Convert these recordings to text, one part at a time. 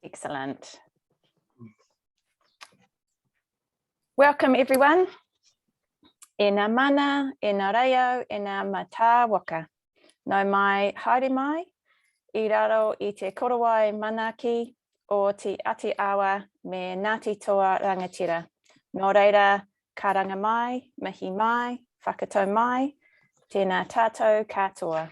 Excellent. Welcome everyone. E ngā mana, e ngā reo, e ngā mātāwaka. No mai haere mai, I raro I te korowai manaki o te Aotearoa me Ngāti Toa Rangatira. Nō reira, ka ranga mai, mihi mai, whakatau mai, tēnā tātou katoa.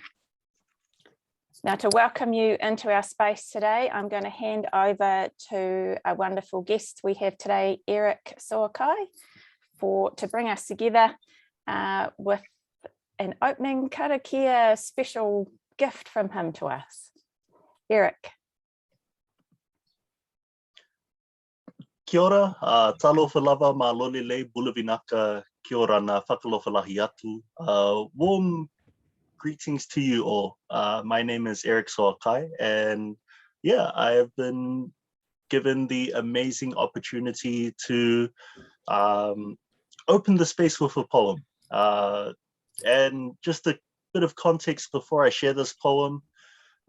Now, to welcome you into our space today, I'm going to hand over to a wonderful guest we have today, Eric Soakai, to bring us together with an opening karakia special gift from him to us. Eric. Kia ora, talofa lava ma lolele bulavinaka, kia ora na whakalofa lahi atu. Warm greetings to you all. My name is Eric Soakai, and yeah, I have been given the amazing opportunity to open the space with a poem. And just a bit of context before I share this poem,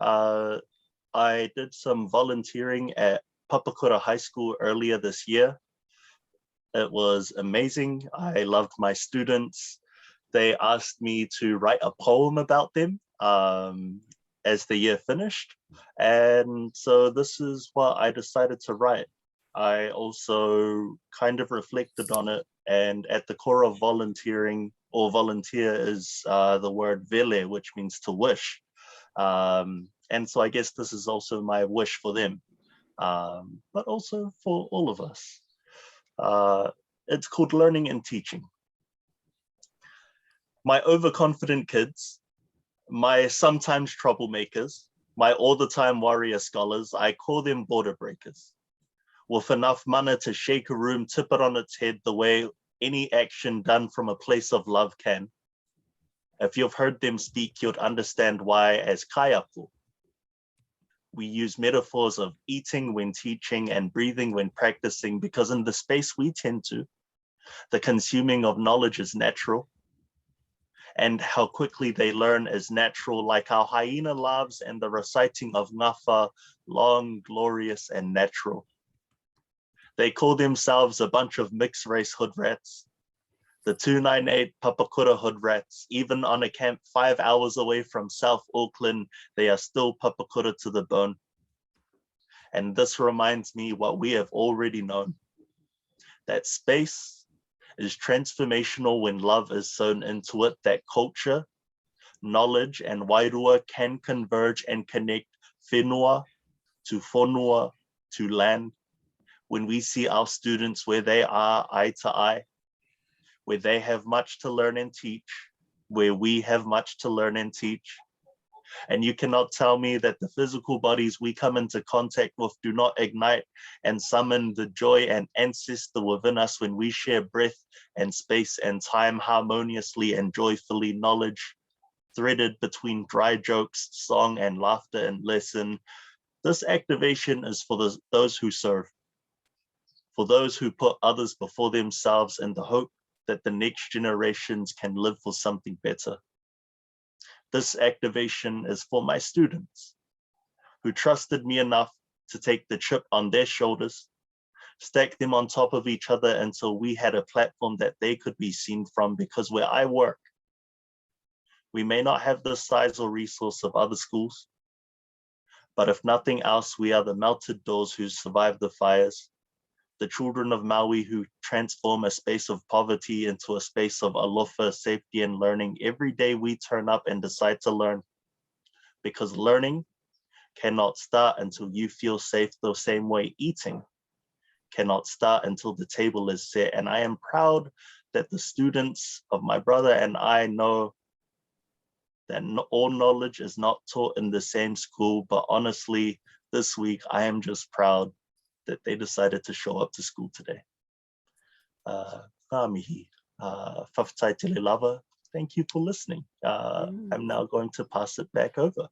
I did some volunteering at Papakura High School earlier this year. It was amazing. I loved my students. They asked me to write a poem about them as the year finished. And so this is what I decided to write. I also kind of reflected on it, and at the core of volunteering or volunteer is the word vele, which means to wish. And so I guess this is also my wish for them, but also for all of us. It's called Learning and Teaching. My overconfident kids, my sometimes troublemakers, my all-the-time warrior scholars, I call them border breakers. With enough mana to shake a room, tip it on its head the way any action done from a place of love can. If you've heard them speak, you'd understand why, as kaiapo, we use metaphors of eating when teaching and breathing when practicing, because in the space we tend to, the consuming of knowledge is natural, and how quickly they learn is natural, like our hyena loves and the reciting of ngafa, long, glorious, and natural. They call themselves a bunch of mixed race hood rats, the 298 Papakura hood rats. Even on a camp 5 hours away from South Auckland, they are still Papakura to the bone. And this reminds me what we have already known, that space is transformational when love is sown into it, that culture, knowledge, and wairua can converge and connect whenua to whonua to land. When we see our students where they are eye to eye, where they have much to learn and teach, where we have much to learn and teach. And you cannot tell me that the physical bodies we come into contact with do not ignite and summon the joy and ancestor within us when we share breath and space and time harmoniously and joyfully, knowledge threaded between dry jokes, song and laughter and lesson. This activation is for those who serve, for those who put others before themselves in the hope that the next generations can live for something better. This activation is for my students who trusted me enough to take the chip on their shoulders, stack them on top of each other until we had a platform that they could be seen from, because where I work, we may not have the size or resource of other schools, but if nothing else, we are the melted doors who survived the fires, the children of Maui who transform a space of poverty into a space of alofa, safety, and learning. Every day we turn up and decide to learn, because learning cannot start until you feel safe, the same way eating cannot start until the table is set. And I am proud that the students of my brother and I know that all knowledge is not taught in the same school, but honestly, this week I am just proud that they decided to show up to school today. Ngā mihi, whawhatai tele lava. Thank you for listening. I'm now going to pass it back over.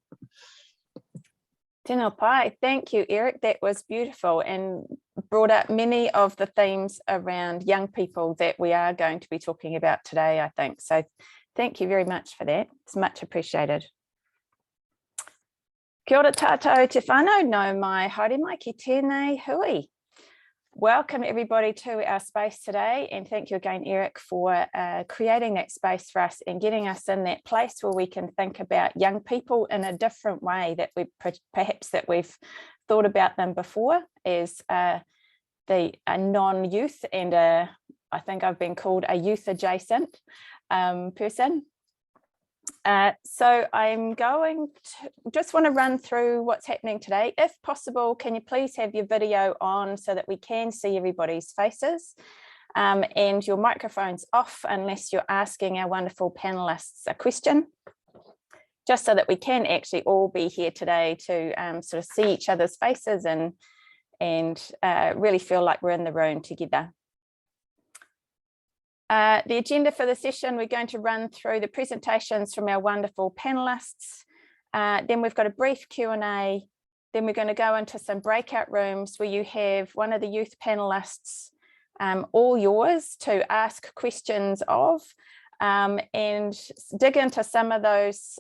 Tēnā pai. Thank you, Eric. That was beautiful and brought up many of the themes around young people that we are going to be talking about today, I think. So thank you very much for that. It's much appreciated. Kia ora tātou te whānau, no mai haere mai ki tēnei hui. Welcome everybody to our space today, and thank you again, Eric, for creating that space for us and getting us in that place where we can think about young people in a different way that we perhaps that we've thought about them before as a non-youth and I think I've been called a youth adjacent person. So I'm going to just want to run through what's happening today. If possible, can you please have your video on so that we can see everybody's faces and your microphones off unless you're asking our wonderful panelists a question, just so that we can actually all be here today to sort of see each other's faces and really feel like we're in the room together. The agenda for the session, we're going to run through the presentations from our wonderful panelists. Then we've got a brief Q&A. Then we're going to go into some breakout rooms where you have one of the youth panelists, all yours, to ask questions of and dig into some of those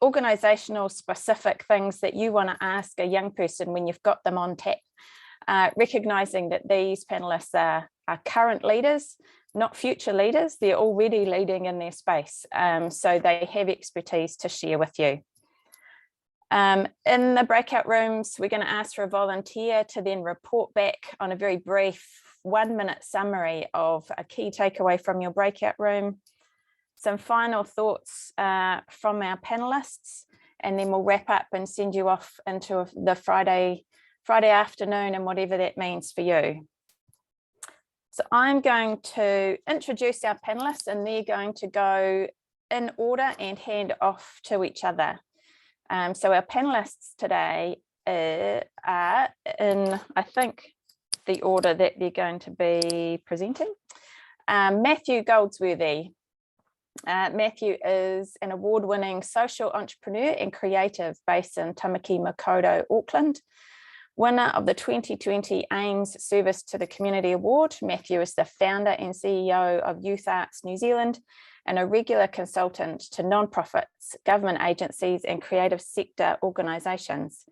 organisational specific things that you want to ask a young person when you've got them on tap, recognising that these panelists are current leaders, not future leaders. They're already leading in their space, so they have expertise to share with you. In the breakout rooms, we're going to ask for a volunteer to then report back on a very brief 1-minute summary of a key takeaway from your breakout room, some final thoughts from our panelists, and then we'll wrap up and send you off into the Friday afternoon and whatever that means for you. So I'm going to introduce our panelists and they're going to go in order and hand off to each other. So our panelists today are in, I think, the order that they're going to be presenting. Matthew Goldsworthy. Matthew is an award-winning social entrepreneur and creative based in Tāmaki Makaurau Auckland. Winner of the 2020 AIMS Service to the Community Award, Matthew is the founder and CEO of Youth Arts New Zealand and a regular consultant to non-profits, government agencies and creative sector organisations.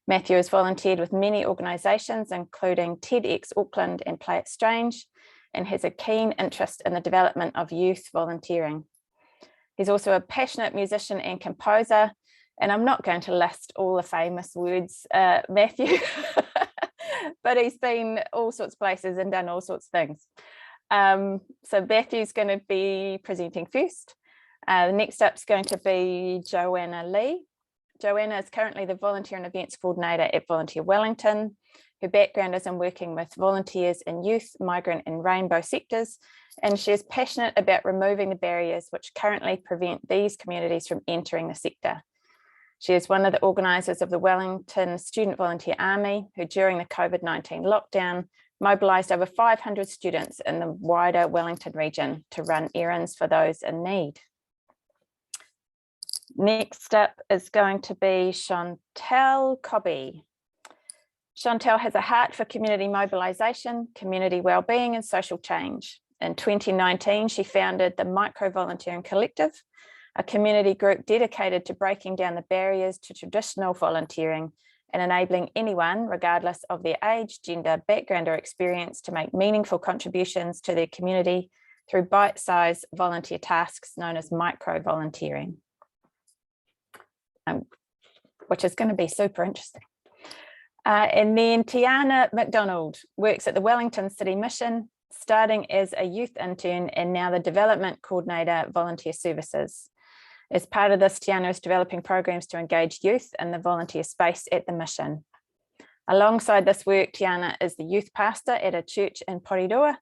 Matthew has volunteered with many organisations including TEDxAuckland and Play It Strange, and has a keen interest in the development of youth volunteering. He's also a passionate musician and composer, and I'm not going to list all the famous words, Matthew, but he's been all sorts of places and done all sorts of things. So Matthew's going to be presenting first. The next up is going to be Joanna Lee. Joanna is currently the Volunteer and Events Coordinator at Volunteer Wellington. Her background is in working with volunteers in youth, migrant and rainbow sectors, and she is passionate about removing the barriers which currently prevent these communities from entering the sector. She is one of the organisers of the Wellington Student Volunteer Army, who during the COVID-19 lockdown mobilised over 500 students in the wider Wellington region to run errands for those in need. Next up is going to be Chantel Cobby. Chantel has a heart for community mobilisation, community wellbeing and social change. In 2019, she founded the Micro Volunteering Collective, a community group dedicated to breaking down the barriers to traditional volunteering and enabling anyone, regardless of their age, gender, background or experience, to make meaningful contributions to their community through bite-sized volunteer tasks known as micro-volunteering, which is going to be super interesting. And then Tiana McDonald works at the Wellington City Mission, starting as a youth intern and now the Development Coordinator Volunteer Services. As part of this, Tiana is developing programs to engage youth in the volunteer space at the mission. Alongside this work, Tiana is the youth pastor at a church in Porirua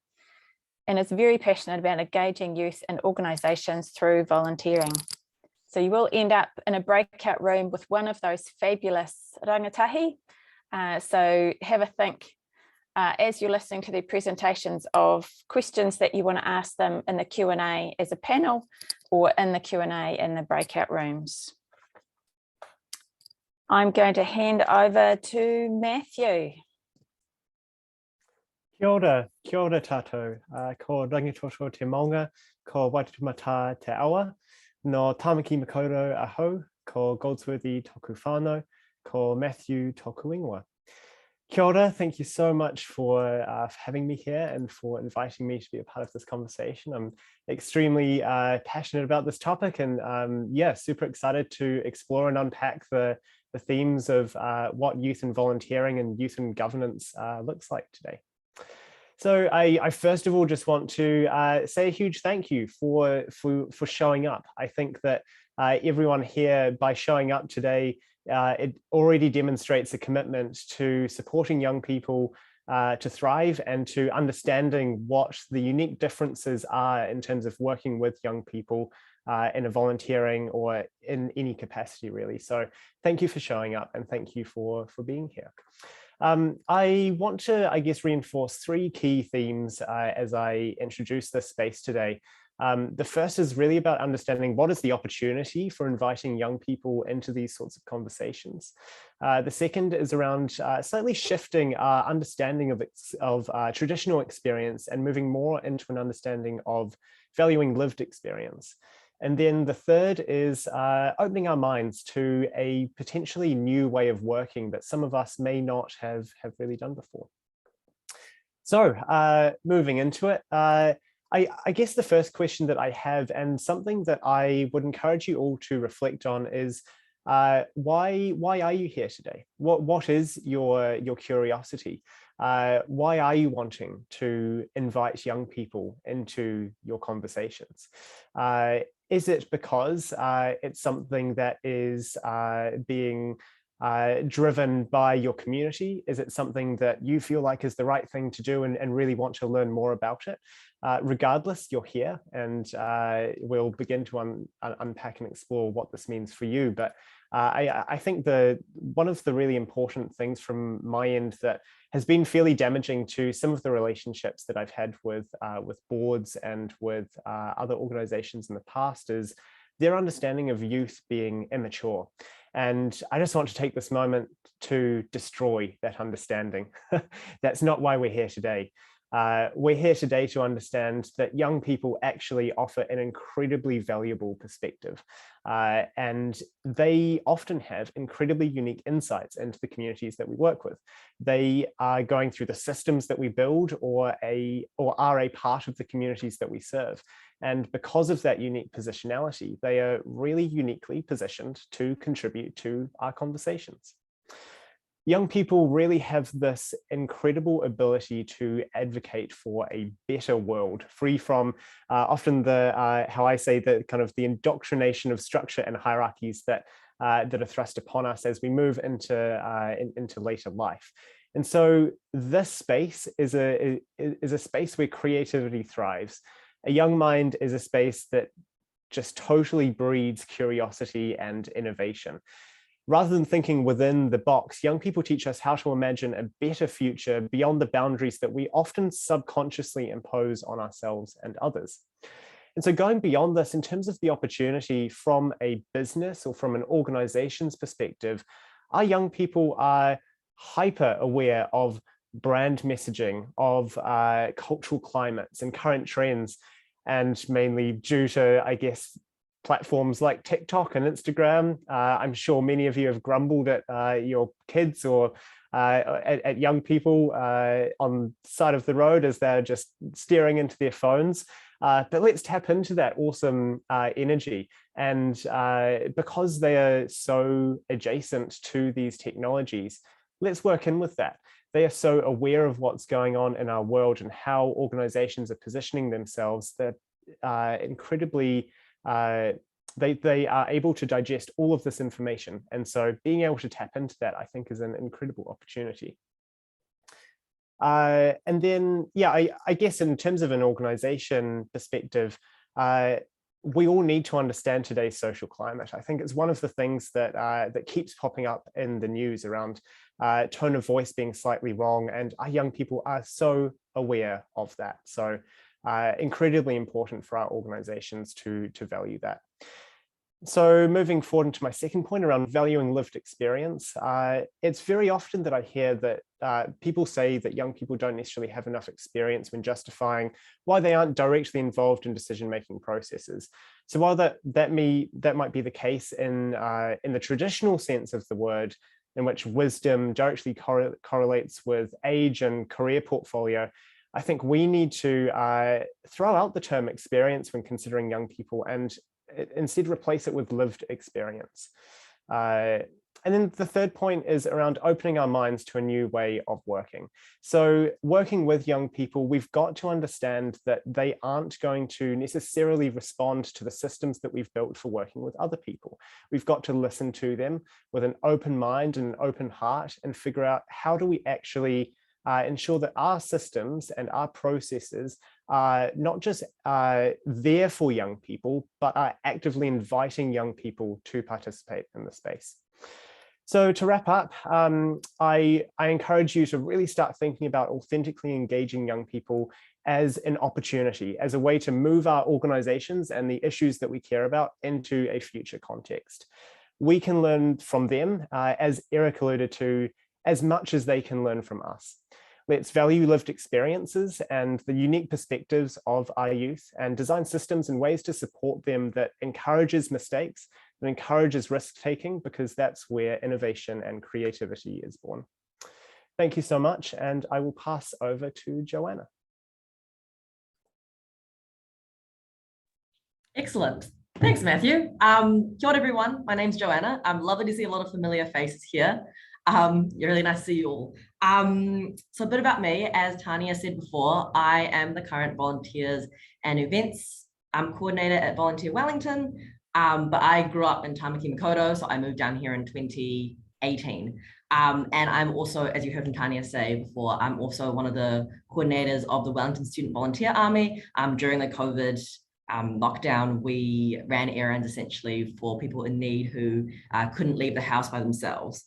and is very passionate about engaging youth in organisations through volunteering. So you will end up in a breakout room with one of those fabulous rangatahi. So have a think as you're listening to their presentations of questions that you want to ask them in the Q&A as a panel or in the Q&A in the breakout rooms. I'm going to hand over to Matthew. Kia ora tātou, ko rangitoto te maunga, ko waitumata te awa, no Tāmaki Makaurau ahau, ko Goldsworthy toku whānau, ko Matthew toku ingoa. Kia ora, thank you so much for having me here and for inviting me to be a part of this conversation. I'm extremely passionate about this topic and yeah, super excited to explore and unpack the themes of what youth and volunteering and youth and governance looks like today. So I first of all just want to say a huge thank you for showing up. I think that everyone here, by showing up today, it already demonstrates a commitment to supporting young people to thrive and to understanding what the unique differences are in terms of working with young people in a volunteering or in any capacity, really. So thank you for showing up and thank you for being here. I want to, I guess, reinforce three key themes as I introduce this space today. The first is really about understanding what is the opportunity for inviting young people into these sorts of conversations. The second is around slightly shifting our understanding of traditional experience and moving more into an understanding of valuing lived experience. And then the third is opening our minds to a potentially new way of working that some of us may not have really done before. So moving into it, I guess the first question that I have, and something that I would encourage you all to reflect on, is why are you here today? What is your curiosity? Why are you wanting to invite young people into your conversations? Is it because it's something that is being driven by your community? Is it something that you feel like is the right thing to do and really want to learn more about it? Regardless, you're here, and we'll begin to unpack and explore what this means for you. But I think one of the really important things from my end that has been fairly damaging to some of the relationships that I've had with boards and with other organizations in the past is their understanding of youth being immature. And I just want to take this moment to destroy that understanding. That's not why we're here today. We're here today to understand that young people actually offer an incredibly valuable perspective. And they often have incredibly unique insights into the communities that we work with. They are going through the systems that we build or are a part of the communities that we serve. And because of that unique positionality, they are really uniquely positioned to contribute to our conversations. Young people really have this incredible ability to advocate for a better world, free from often how I say, the kind of the indoctrination of structure and hierarchies that are thrust upon us as we move into later life. And so this space is a space where creativity thrives. A young mind is a space that just totally breeds curiosity and innovation. Rather than thinking within the box, young people teach us how to imagine a better future beyond the boundaries that we often subconsciously impose on ourselves and others. And so going beyond this, in terms of the opportunity from a business or from an organization's perspective, our young people are hyper aware of brand messaging, of cultural climates and current trends, and mainly due to, I guess, platforms like TikTok and Instagram. I'm sure many of you have grumbled at your kids or at young people on the side of the road as they're just staring into their phones. But let's tap into that awesome energy. And because they are so adjacent to these technologies, let's work in with that. They are so aware of what's going on in our world and how organizations are positioning themselves that incredibly they are able to digest all of this information. And so being able to tap into that, I think, is an incredible opportunity. And then, yeah, I guess in terms of an organization perspective, we all need to understand today's social climate. I think it's one of the things that that keeps popping up in the news around tone of voice being slightly wrong, and our young people are so aware of that. So incredibly important for our organizations to value that. So moving forward into my second point around valuing lived experience, it's very often that I hear that people say that young people don't necessarily have enough experience when justifying why they aren't directly involved in decision-making processes. So while that might be the case in the traditional sense of the word, in which wisdom directly correlates with age and career portfolio, I think we need to throw out the term experience when considering young people and instead replace it with lived experience. And then the third point is around opening our minds to a new way of working. So working with young people, we've got to understand that they aren't going to necessarily respond to the systems that we've built for working with other people. We've got to listen to them with an open mind and an open heart and figure out how do we actually ensure that our systems and our processes are not just there for young people, but are actively inviting young people to participate in the space. So to wrap up, I encourage you to really start thinking about authentically engaging young people as an opportunity, as a way to move our organizations and the issues that we care about into a future context. We can learn from them, as Eric alluded to, as much as they can learn from us. Let's value lived experiences and the unique perspectives of our youth and design systems and ways to support them that encourages mistakes, that encourages risk-taking, because that's where innovation and creativity is born. Thank you so much, and I will pass over to Joanna. Excellent. Thanks, Matthew. Kia ora, everyone. My name's Joanna. I'm lovely to see a lot of familiar faces here. Really nice to see you all. So a bit about me, as Tania said before, I am the current volunteers and events coordinator at Volunteer Wellington, but I grew up in Tāmaki Makaurau, so I moved down here in 2018. And I'm also, as you heard from Tania say before, I'm also one of the coordinators of the Wellington Student Volunteer Army. During the COVID lockdown, we ran errands essentially for people in need who couldn't leave the house by themselves.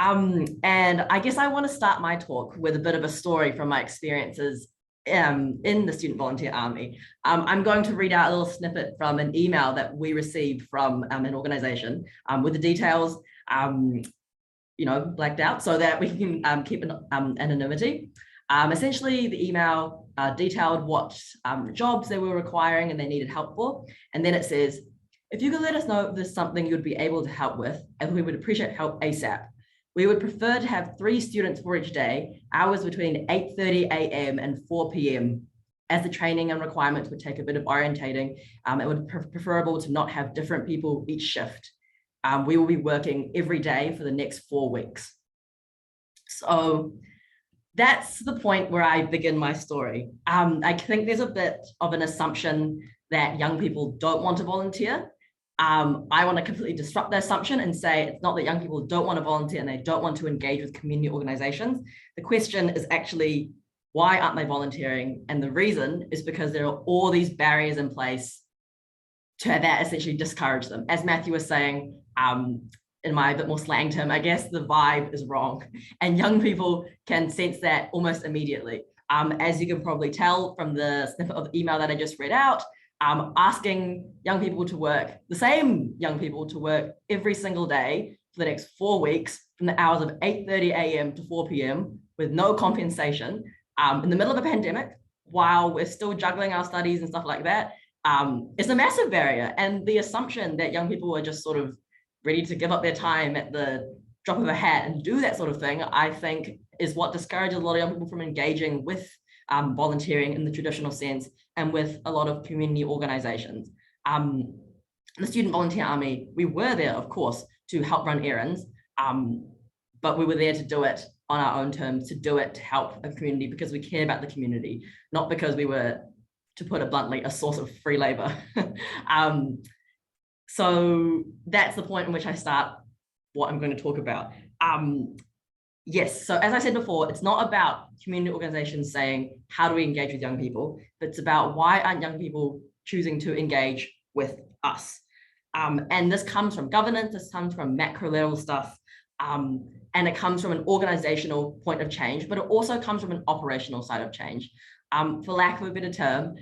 And I guess I want to start my talk with a bit of a story from my experiences in the Student Volunteer Army. I'm going to read out a little snippet from an email that we received from an organization with the details, blacked out so that we can keep anonymity. Essentially, the email detailed what jobs they were requiring and they needed help for. And then it says, if you could let us know if there's something you'd be able to help with, and we would appreciate help ASAP. We would prefer to have 3 students for each day, hours between 8:30 a.m. and 4 p.m. As the training and requirements would take a bit of orientating, it would be preferable to not have different people each shift. We will be working every day for the next 4 weeks. So that's the point where I begin my story. I think there's a bit of an assumption that young people don't want to volunteer. I want to completely disrupt the assumption and say it's not that young people don't want to volunteer and they don't want to engage with community organizations. The question is actually, why aren't they volunteering? And the reason is because there are all these barriers in place that essentially discourage them. As Matthew was saying, in my bit more slang term, I guess the vibe is wrong. And young people can sense that almost immediately. As you can probably tell from the snippet of email that I just read out, asking young people to work, the same young people to work every single day for the next 4 weeks from the hours of 8:30 a.m. to 4 p.m. with no compensation in the middle of a pandemic, while we're still juggling our studies and stuff like that, is a massive barrier. And the assumption that young people are just sort of ready to give up their time at the drop of a hat and do that sort of thing, I think is what discourages a lot of young people from engaging with volunteering in the traditional sense and with a lot of community organizations. The Student Volunteer Army, we were there, of course, to help run errands, but we were there to do it on our own terms, to do it to help a community because we care about the community, not because we were, to put it bluntly, a source of free labor. So that's the point in which I start what I'm going to talk about. Yes, so as I said before, it's not about community organizations saying, how do we engage with young people? But it's about why aren't young people choosing to engage with us? And this comes from governance, this comes from macro level stuff, and it comes from an organizational point of change, but it also comes from an operational side of change. For lack of a better term,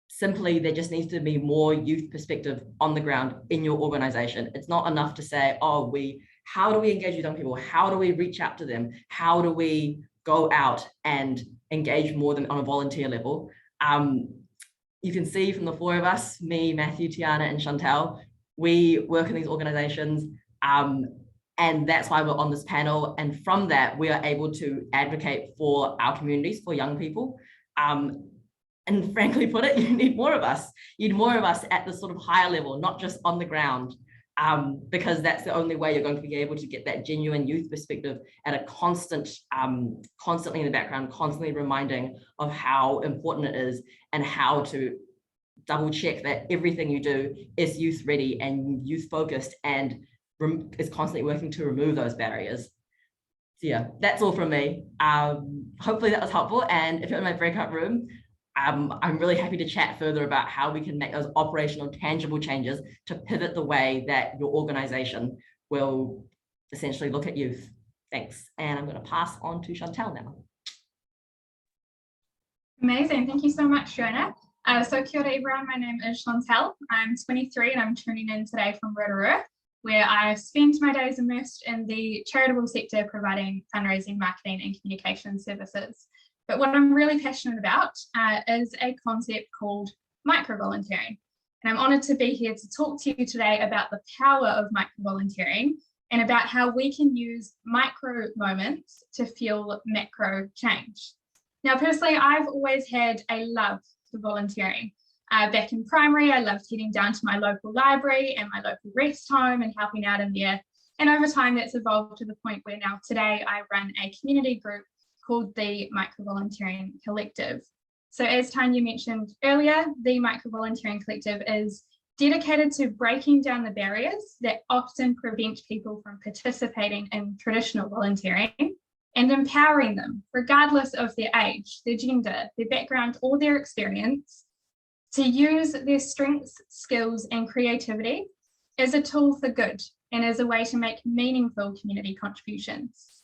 simply there just needs to be more youth perspective on the ground in your organization. It's not enough to say, oh, we how do we engage with young people? How do we reach out to them? How do we go out and engage more than on a volunteer level? You can see from the four of us, me, Matthew, Tiana, and Chantel, we work in these organizations, and that's why we're on this panel. And from that, we are able to advocate for our communities, for young people. And frankly put it, you need more of us. You need more of us at the sort of higher level, not just on the ground, because that's the only way you're going to be able to get that genuine youth perspective at a constantly in the background, constantly reminding of how important it is and how to double check that everything you do is youth ready and youth focused and is constantly working to remove those barriers. So yeah, that's all from me. Hopefully that was helpful. And if you're in my breakout room, I'm really happy to chat further about how we can make those operational, tangible changes to pivot the way that your organization will essentially look at youth. Thanks. And I'm going to pass on to Chantel now. Amazing. Thank you so much, Fiona. So kia ora everyone, my name is Chantel. I'm 23 and I'm tuning in today from Rotorua, where I spend my days immersed in the charitable sector providing fundraising, marketing and communication services. But what I'm really passionate about is a concept called micro-volunteering. And I'm honoured to be here to talk to you today about the power of micro-volunteering and about how we can use micro moments to fuel macro change. Now, personally, I've always had a love for volunteering. Back in primary, I loved heading down to my local library and my local rest home and helping out in there. And over time, that's evolved to the point where now today I run a community group called the Micro-Volunteering Collective. So as Tanya mentioned earlier, the Micro-Volunteering Collective is dedicated to breaking down the barriers that often prevent people from participating in traditional volunteering and empowering them, regardless of their age, their gender, their background, or their experience, to use their strengths, skills, and creativity as a tool for good and as a way to make meaningful community contributions.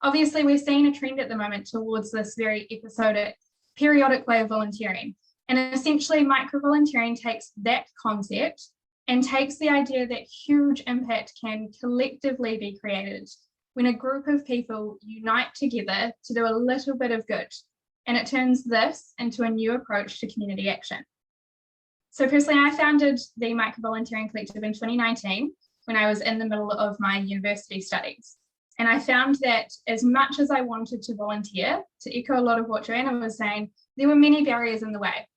Obviously, we're seeing a trend at the moment towards this very episodic, periodic way of volunteering. And essentially, micro-volunteering takes that concept and takes the idea that huge impact can collectively be created when a group of people unite together to do a little bit of good. And it turns this into a new approach to community action. So personally, I founded the Micro-Volunteering Collective in 2019 when I was in the middle of my university studies. And I found that as much as I wanted to volunteer, to echo a lot of what Joanna was saying, there were many barriers in the way.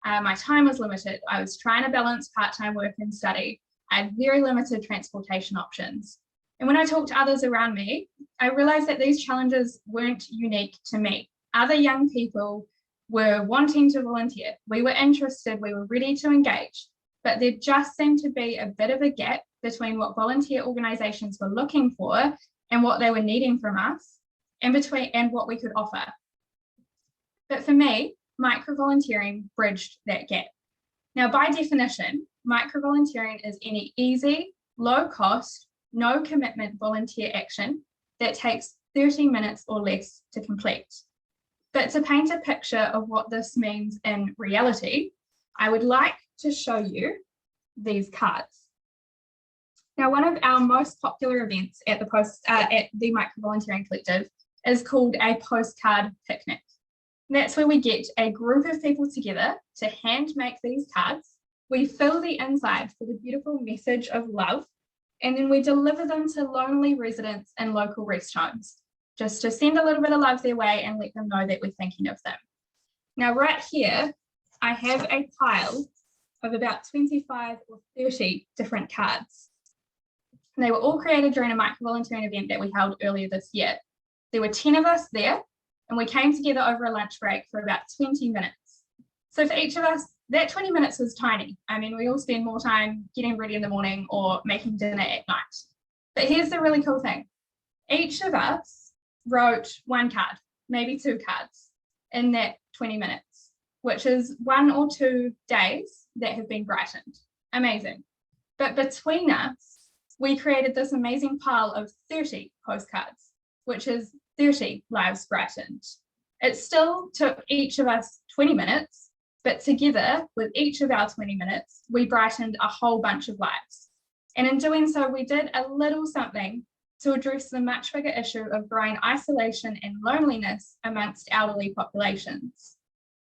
My time was limited. I was trying to balance part-time work and study. I had very limited transportation options. And when I talked to others around me, I realized that these challenges weren't unique to me. Other young people were wanting to volunteer. We were interested, we were ready to engage, but there just seemed to be a bit of a gap between what volunteer organizations were looking for and what they were needing from us and what we could offer. But for me, micro-volunteering bridged that gap. Now, by definition, micro-volunteering is any easy, low cost, no commitment volunteer action that takes 30 minutes or less to complete. But to paint a picture of what this means in reality, I would like to show you these cards. Now, one of our most popular events at the Micro-Volunteering Collective is called a postcard picnic. And that's where we get a group of people together to hand make these cards. We fill the inside with a beautiful message of love, and then we deliver them to lonely residents in local rest homes, just to send a little bit of love their way and let them know that we're thinking of them. Now, right here, I have a pile of about 25 or 30 different cards. And they were all created during a micro-volunteering event that we held earlier this year. There were 10 of us there, and we came together over a lunch break for about 20 minutes. So for each of us, that 20 minutes was tiny. I mean, we all spend more time getting ready in the morning or making dinner at night. But here's the really cool thing. Each of us wrote one card, maybe two cards in that 20 minutes, which is 1 or 2 days that have been brightened. Amazing. But between us, we created this amazing pile of 30 postcards, which is 30 lives brightened. It still took each of us 20 minutes, but together with each of our 20 minutes, we brightened a whole bunch of lives. And in doing so, we did a little something to address the much bigger issue of growing isolation and loneliness amongst elderly populations.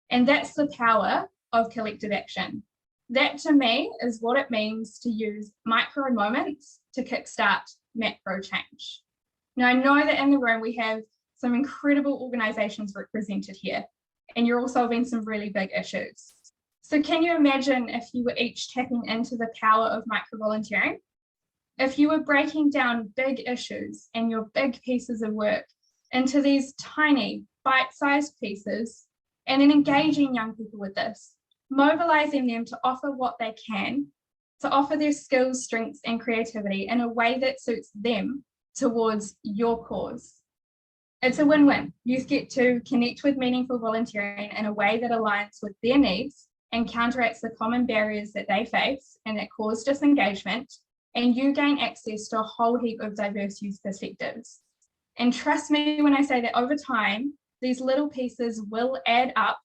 And that's the power of collective action. That to me is what it means to use micro moments to kickstart macro change. Now, I know that in the room we have some incredible organisations represented here, and you're all solving some really big issues. So can you imagine if you were each tapping into the power of micro-volunteering? If you were breaking down big issues and your big pieces of work into these tiny bite-sized pieces and then engaging young people with this, mobilising them to offer what they can, to offer their skills, strengths and creativity in a way that suits them towards your cause. It's a win-win. Youth get to connect with meaningful volunteering in a way that aligns with their needs and counteracts the common barriers that they face and that cause disengagement, and you gain access to a whole heap of diverse youth perspectives. And trust me when I say that over time, these little pieces will add up,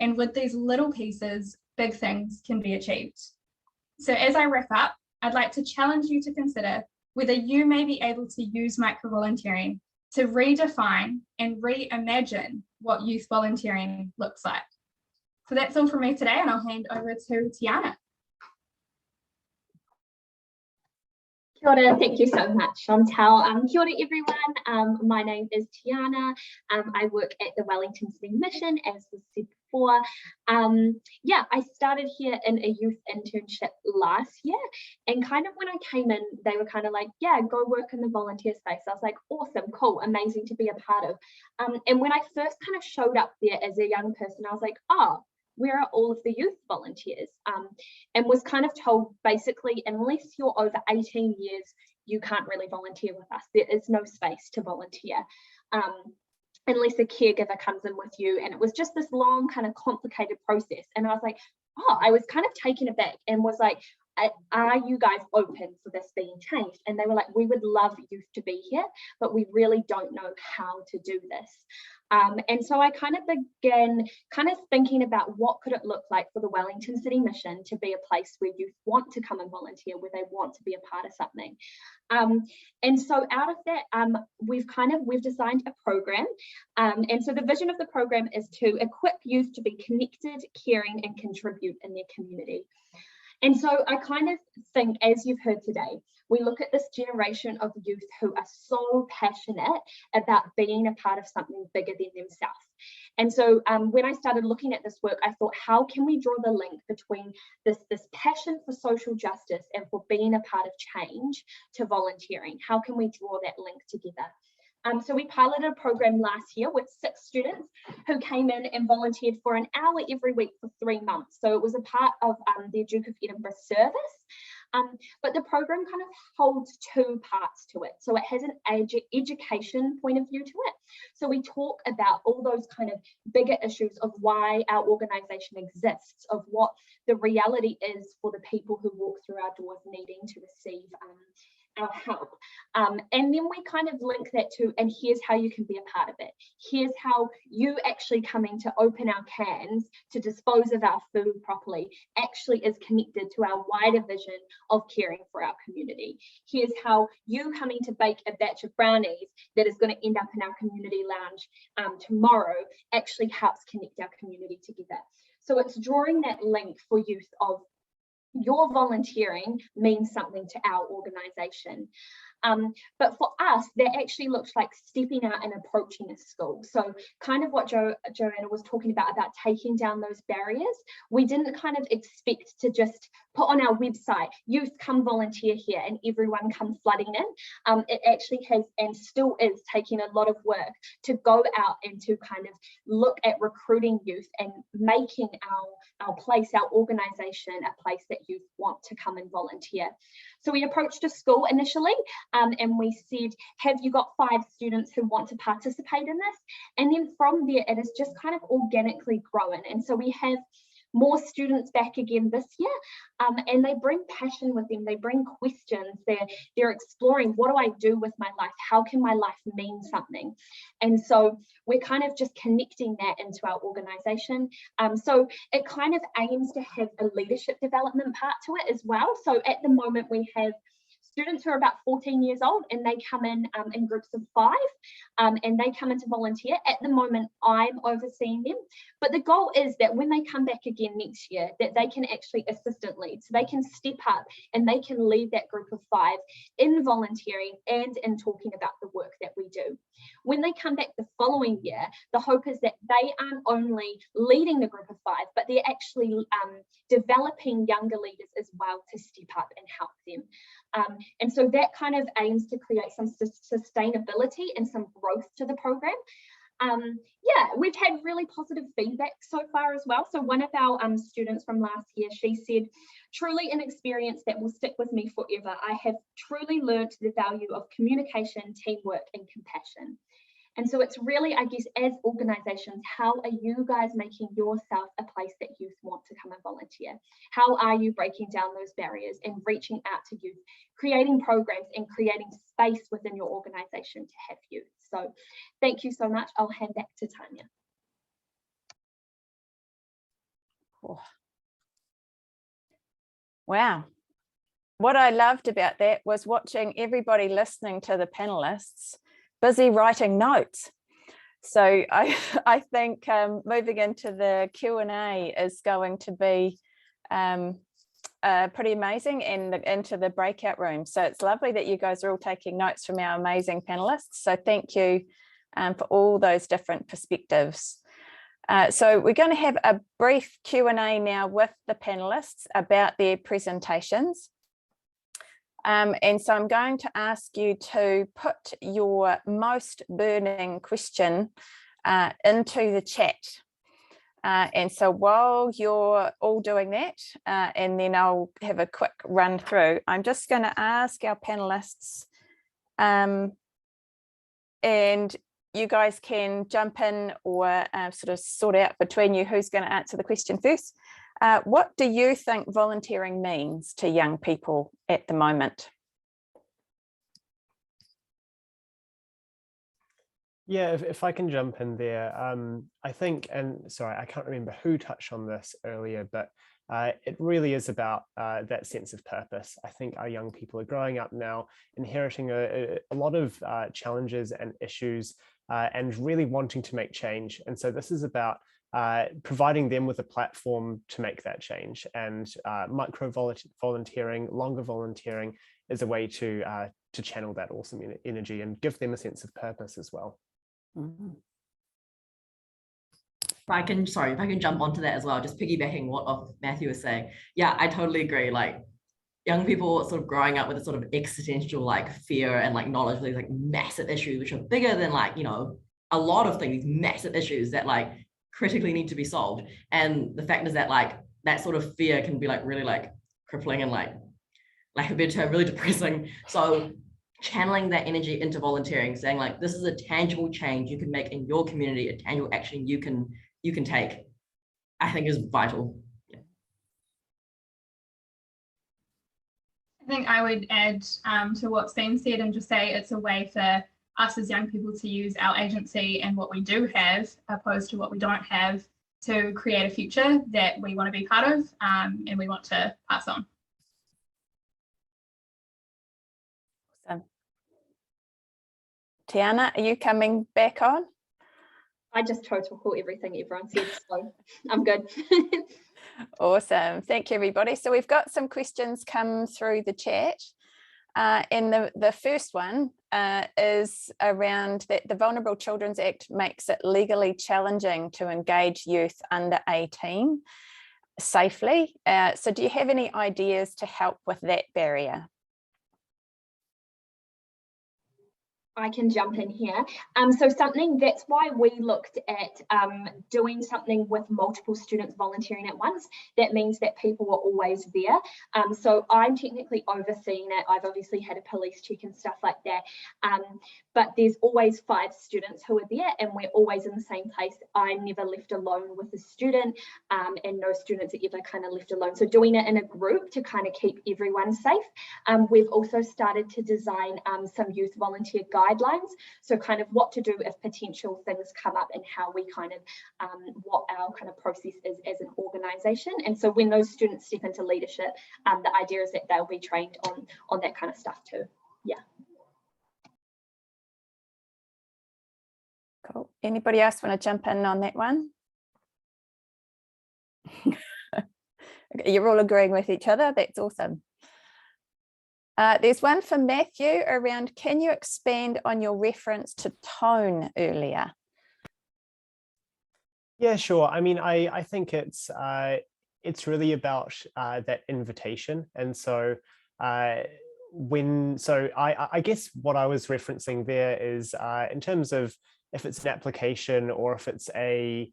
and with these little pieces, big things can be achieved. So as I wrap up, I'd like to challenge you to consider whether you may be able to use micro-volunteering to redefine and reimagine what youth volunteering looks like. So that's all from me today, and I'll hand over to Tiana. Kia ora, thank you so much, Chantal. Kia ora, everyone. My name is Tiana. I work at the Wellington City Mission, as was said before. Yeah, I started here in a youth internship last year, and kind of when I came in, they were kind of like, yeah, go work in the volunteer space. I was like, awesome, cool, amazing to be a part of. And when I first kind of showed up there as a young person, I was like, oh, where are all of the youth volunteers? And was kind of told basically, unless you're over 18 years, you can't really volunteer with us. There is no space to volunteer unless a caregiver comes in with you. And it was just this long kind of complicated process. And I was like, oh, I was kind of taken aback and was like, are you guys open for this being changed? And they were like, we would love youth to be here, but we really don't know how to do this. And so I kind of began kind of thinking about what could it look like for the Wellington City Mission to be a place where youth want to come and volunteer, where they want to be a part of something. And so out of that, we've designed a program. And so the vision of the program is to equip youth to be connected, caring, and contribute in their community. And so I kind of think, as you've heard today, we look at this generation of youth who are so passionate about being a part of something bigger than themselves. And so when I started looking at this work, I thought, how can we draw the link between this passion for social justice and for being a part of change to volunteering? How can we draw that link together? So we piloted a program last year with 6 students who came in and volunteered for an hour every week for 3 months. So it was a part of their Duke of Edinburgh service. But the program kind of holds 2 parts to it. So it has an education point of view to it. So we talk about all those kind of bigger issues of why our organisation exists, of what the reality is for the people who walk through our doors needing to receive our help. And then we kind of link that to, and here's how you can be a part of it. Here's how you actually coming to open our cans to dispose of our food properly actually is connected to our wider vision of caring for our community. Here's how you coming to bake a batch of brownies that is going to end up in our community lounge tomorrow actually helps connect our community together. So it's drawing that link for youth of your volunteering means something to our organisation. But for us, that actually looks like stepping out and approaching a school. So kind of what Joanna was talking about taking down those barriers. We didn't kind of expect to just put on our website, youth come volunteer here and everyone come flooding in. It actually has and still is taking a lot of work to go out and to kind of look at recruiting youth and making our place, our organisation, a place that youth want to come and volunteer. So we approached a school initially and we said, have you got 5 students who want to participate in this? And then from there, it has just kind of organically grown. And so we have more students back again this year, and they bring passion with them. They bring questions. They're exploring, what do I do with my life? How can my life mean something? And so we're kind of just connecting that into our organisation. So it kind of aims to have a leadership development part to it as well. So at the moment we have students who are about 14 years old, and they come in groups of 5, and they come in to volunteer. At the moment, I'm overseeing them, but the goal is that when they come back again next year, that they can actually assistant lead, so they can step up and they can lead that group of 5 in volunteering and in talking about the work that we do. When they come back the following year, the hope is that they aren't only leading the group of 5, but they're actually developing younger leaders as well to step up and help them. And so that kind of aims to create some sustainability and some growth to the program. Yeah, we've had really positive feedback so far as well. So one of our students from last year, she said, truly an experience that will stick with me forever. I have truly learned the value of communication, teamwork, and compassion. And so it's really, I guess, as organisations, how are you guys making yourself a place that youth want to come and volunteer? How are you breaking down those barriers and reaching out to youth, creating programs and creating space within your organisation to have youth? So thank you so much. I'll hand back to Tanya. Oh. Wow. What I loved about that was watching everybody listening to the panelists busy writing notes. So I think moving into the Q&A is going to be pretty amazing, and into the breakout room. So it's lovely that you guys are all taking notes from our amazing panelists. So thank you for all those different perspectives. So we're going to have a brief Q&A now with the panelists about their presentations. And so I'm going to ask you to put your most burning question into the chat. And so while you're all doing that, and then I'll have a quick run through, I'm just going to ask our panelists, and you guys can jump in or sort of sort out between you who's going to answer the question first. What do you think volunteering means to young people at the moment? Yeah, if I can jump in there, I think, and sorry, I can't remember who touched on this earlier, but it really is about that sense of purpose. I think our young people are growing up now, inheriting a lot of challenges and issues, and really wanting to make change. And so this is about providing them with a platform to make that change. And micro volunteering, longer volunteering is a way to channel that awesome energy and give them a sense of purpose as well. Mm-hmm. If I can jump onto that as well, just piggybacking what Matthew was saying. Yeah, I totally agree. Like, young people sort of growing up with a sort of existential like fear and like knowledge of these like massive issues, which are bigger than like, you know, a lot of things, these massive issues that like critically need to be solved. And the fact is that like that sort of fear can be like really like crippling and like a bit really depressing. So channeling that energy into volunteering, saying like, this is a tangible change you can make in your community, a tangible action you can take, I think is vital. Yeah. I think I would add to what's been said and just say it's a way for us as young people to use our agency and what we do have, opposed to what we don't have, to create a future that we want to be part of and we want to pass on. Awesome. Tiana, are you coming back on? I just total call everything everyone said, so I'm good. Awesome. Thank you, everybody. So we've got some questions come through the chat. And the first one is around that the Vulnerable Children's Act makes it legally challenging to engage youth under 18 safely. So do you have any ideas to help with that barrier? I can jump in here. So that's why we looked at doing something with multiple students volunteering at once. That means that people are always there. So I'm technically overseeing it. I've obviously had a police check and stuff like that. But there's always 5 students who are there and we're always in the same place. I'm never left alone with a student, and no students are ever kind of left alone. So doing it in a group to kind of keep everyone safe. We've also started to design some youth volunteer guidelines guidelines. So kind of what to do if potential things come up and how we kind of, what our kind of process is as an organisation. And so when those students step into leadership, the idea is that they'll be trained on that kind of stuff too. Yeah. Cool. Anybody else want to jump in on that one? You're all agreeing with each other. That's awesome. There's one for Matthew around, can you expand on your reference to tone earlier? Yeah, sure. I mean, I think it's really about that invitation. And so I guess what I was referencing there is in terms of if it's an application or if it's a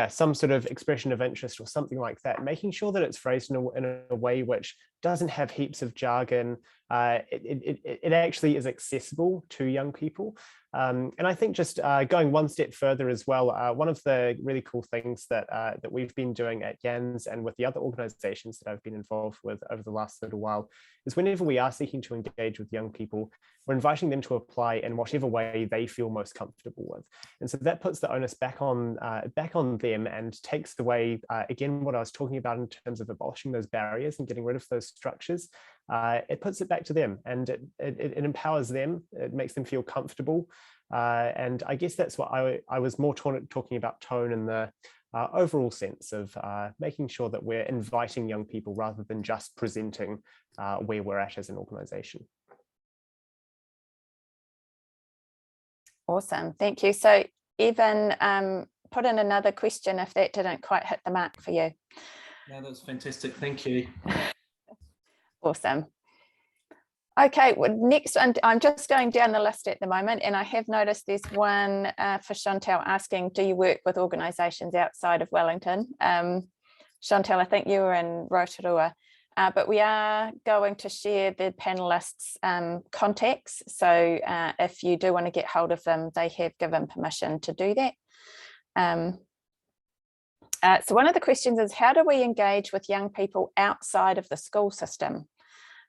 some sort of expression of interest or something like that, making sure that it's phrased in a way which doesn't have heaps of jargon. It actually is accessible to young people. And I think just going one step further as well, one of the really cool things that we've been doing at YANS and with the other organizations that I've been involved with over the last little while is whenever we are seeking to engage with young people, we're inviting them to apply in whatever way they feel most comfortable with. And so that puts the onus back on them and takes away, again, what I was talking about in terms of abolishing those barriers and getting rid of those structures. It puts it back to them and it empowers them. It makes them feel comfortable. And I guess that's what I was more talking about tone in the overall sense of making sure that we're inviting young people rather than just presenting where we're at as an organization. Awesome, thank you. So Evan, put in another question if that didn't quite hit the mark for you. Yeah, that's fantastic, thank you. Awesome. Okay, well, next, I'm just going down the list at the moment, and I have noticed there's one for Chantal asking, do you work with organisations outside of Wellington? Chantal, I think you were in Rotorua, but we are going to share the panelists' contacts. So if you do want to get hold of them, they have given permission to do that. So one of the questions is, how do we engage with young people outside of the school system?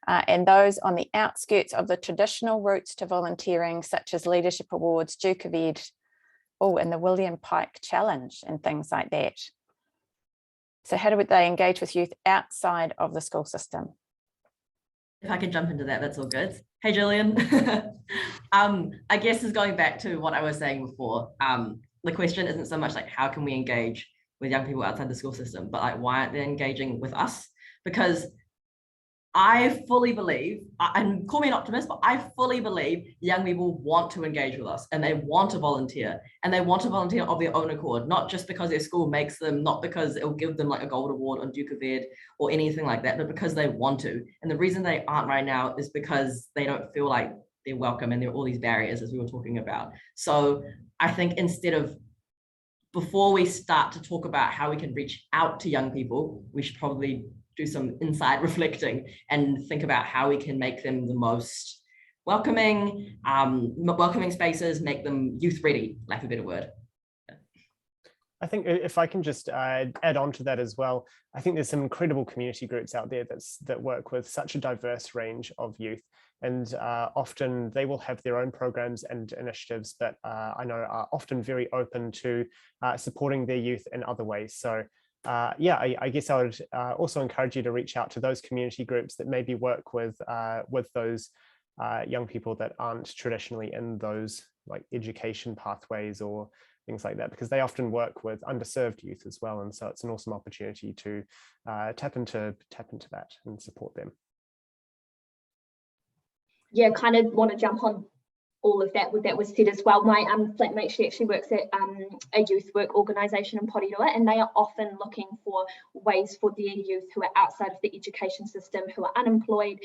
And those on the outskirts of the traditional routes to volunteering, such as Leadership Awards, Duke of Ed, and the William Pike Challenge and things like that. So how do they engage with youth outside of the school system? If I could jump into that, that's all good. Hey, Gillian. I guess is going back to what I was saying before. The question isn't so much like, how can we engage with young people outside the school system, but like, why aren't they engaging with us? Because I fully believe, and call me an optimist, but I fully believe young people want to engage with us and they want to volunteer, and they want to volunteer of their own accord, not just because their school makes them, not because it'll give them like a gold award on Duke of Ed or anything like that, but because they want to. And the reason they aren't right now is because they don't feel like they're welcome and there are all these barriers as we were talking about. So I think instead of, before we start to talk about how we can reach out to young people, we should probably do some inside reflecting and think about how we can make them the most welcoming, welcoming spaces, make them youth ready, lack of a better word. I think if I can just add on to that as well, I think there's some incredible community groups out there that work with such a diverse range of youth. And often they will have their own programs and initiatives, but I know are often very open to supporting their youth in other ways. So I guess I would also encourage you to reach out to those community groups that maybe work with those young people that aren't traditionally in those like education pathways or things like that, because they often work with underserved youth as well. And so it's an awesome opportunity to tap into that and support them. Yeah, kind of want to jump on all of that was said as well. My flatmate, she actually works at a youth work organisation in Aotearoa, and they are often looking for ways for their youth who are outside of the education system, who are unemployed,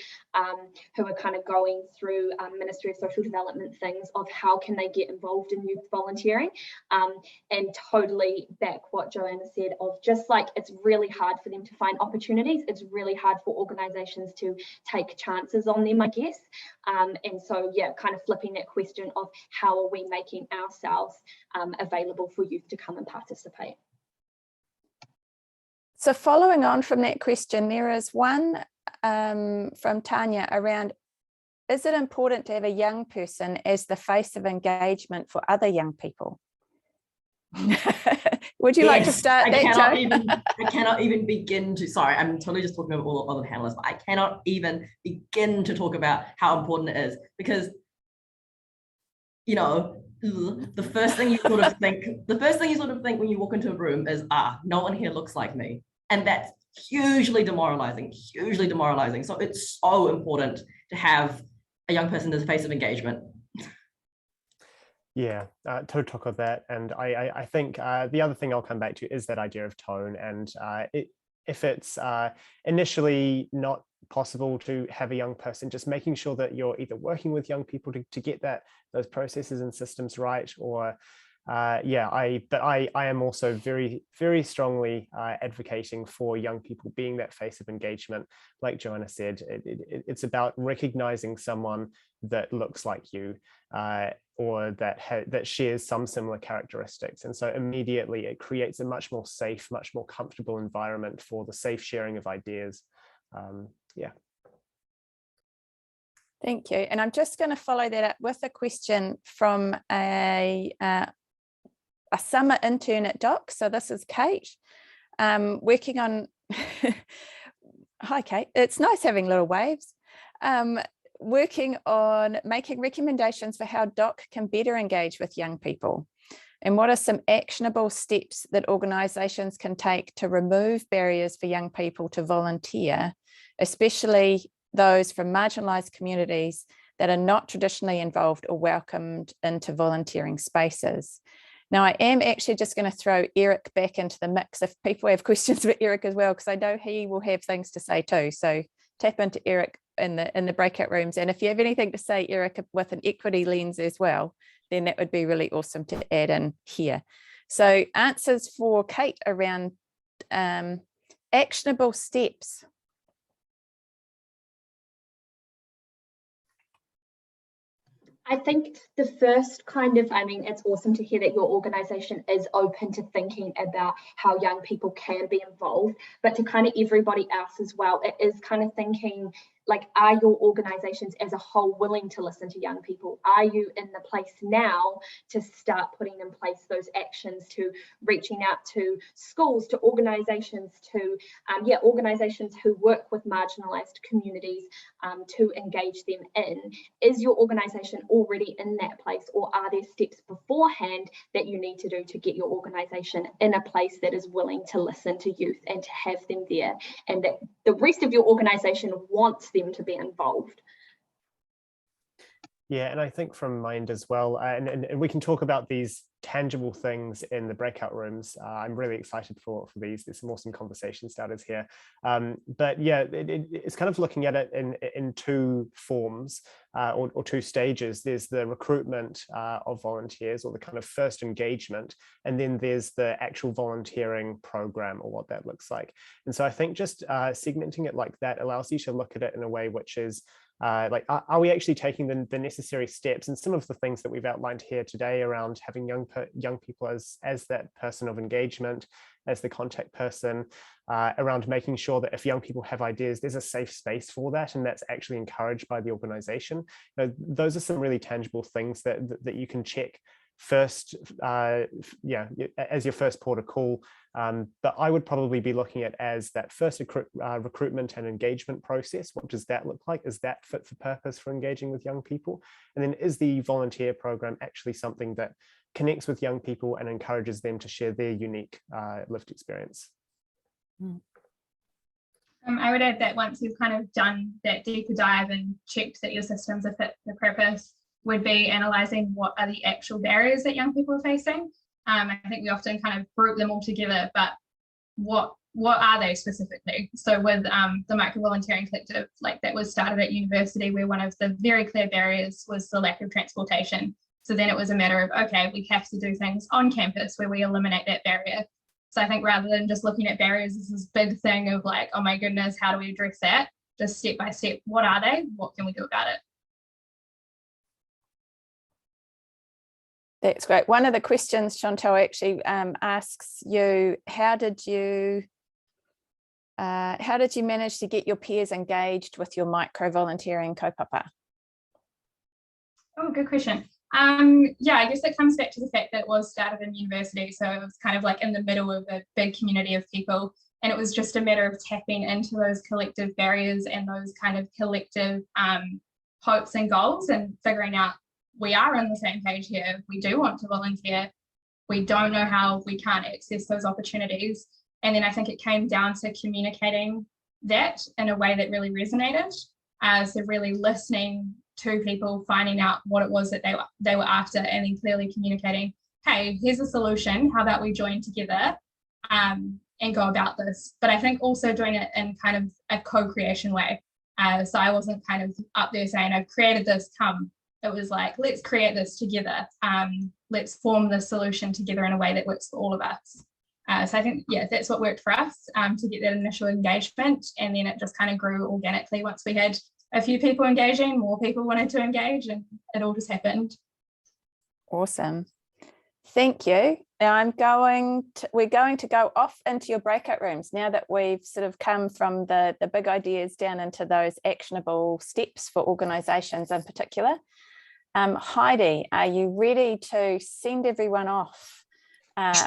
who are kind of going through Ministry of Social Development things, of how can they get involved in youth volunteering, and totally back what Joanna said of just like, it's really hard for them to find opportunities. It's really hard for organisations to take chances on them, I guess. And so, yeah, kind of flipping that question of how are we making ourselves available for youth to come and participate. So following on from that question, there is one from Tanya around, is it important to have a young person as the face of engagement for other young people? Would you like to start I that, cannot Jo? I cannot even begin to, sorry, I'm totally just talking about all the other panelists, but I cannot even begin to talk about how important it is, because, you know, the first thing you sort of think when you walk into a room is, no one here looks like me. And that's hugely demoralizing. So it's so important to have a young person as a face of engagement. Yeah, to talk of that. And I think the other thing I'll come back to is that idea of tone. And if it's initially not possible to have a young person, just making sure that you're either working with young people to get those processes and systems right, or I am also very, very strongly advocating for young people being that face of engagement. Like Joanna said, it's about recognizing someone that looks like you, or that shares some similar characteristics. And so immediately it creates a much more safe, much more comfortable environment for the safe sharing of ideas. Yeah. Thank you. And I'm just going to follow that up with a question from a summer intern at Doc. So this is Kate, working on, hi Kate, it's nice having little waves, working on making recommendations for how Doc can better engage with young people. And what are some actionable steps that organisations can take to remove barriers for young people to volunteer, especially those from marginalised communities that are not traditionally involved or welcomed into volunteering spaces? Now, I am actually just going to throw Eric back into the mix if people have questions for Eric as well, because I know he will have things to say too. So tap into Eric in the breakout rooms. And if you have anything to say, Eric, with an equity lens as well, then that would be really awesome to add in here. So answers for Kate around actionable steps. I think the first it's awesome to hear that your organisation is open to thinking about how young people can be involved, but to kind of everybody else as well, it is kind of thinking, like, are your organisations as a whole willing to listen to young people? Are you in the place now to start putting in place those actions, to reaching out to schools, to organisations, to organisations who work with marginalised communities, to engage them in? Is your organisation already in that place, or are there steps beforehand that you need to do to get your organisation in a place that is willing to listen to youth and to have them there, and that the rest of your organisation wants them to be involved? Yeah, and I think from mind as well, and we can talk about these tangible things in the breakout rooms. I'm really excited for these. There's some awesome conversation starters here. But yeah, it's kind of looking at it in two forms, or two stages. There's the recruitment of volunteers, or the kind of first engagement, and then there's the actual volunteering program, or what that looks like. And so I think just segmenting it like that allows you to look at it in a way which is are we actually taking the necessary steps? And some of the things that we've outlined here today around having young people as that person of engagement, as the contact person, around making sure that if young people have ideas, there's a safe space for that, and that's actually encouraged by the organization. Those are some really tangible things that you can check first, as your first port of call. But I would probably be looking at as that first recruitment and engagement process. What does that look like? Is that fit for purpose for engaging with young people? And then is the volunteer program actually something that connects with young people and encourages them to share their unique lived experience? I would add that once you've kind of done that deeper dive and checked that your systems are fit for purpose, would be analysing what are the actual barriers that young people are facing. I think we often kind of group them all together, but what are they specifically? So with the micro volunteering collective, like that was started at university, where one of the very clear barriers was the lack of transportation. So then it was a matter of, okay, we have to do things on campus where we eliminate that barrier. So I think rather than just looking at barriers as this big thing of like, oh my goodness, how do we address that? Just step by step, what are they? What can we do about it? That's great. One of the questions, Chantal, actually asks you, how did you manage to get your peers engaged with your micro volunteering kaupapa? Oh, good question. Yeah, I guess it comes back to the fact that it was started in university. So it was kind of like in the middle of a big community of people. And it was just a matter of tapping into those collective barriers and those kind of collective hopes and goals and figuring out we are on the same page here. We do want to volunteer. We don't know how we can't access those opportunities. And then I think it came down to communicating that in a way that really resonated. So really listening to people, finding out what it was that they were after, and then clearly communicating, hey, here's a solution. How about we join together and go about this? But I think also doing it in kind of a co-creation way. So I wasn't kind of up there saying, I've created this, come. It was like, let's create this together. Let's form the solution together in a way that works for all of us. So I think, yeah, that's what worked for us to get that initial engagement. And then it just kind of grew organically. Once we had a few people engaging, more people wanted to engage, and it all just happened. Awesome. Thank you. Now we're going to go off into your breakout rooms now that we've sort of come from the big ideas down into those actionable steps for organisations in particular. Heidi, are you ready to send everyone off?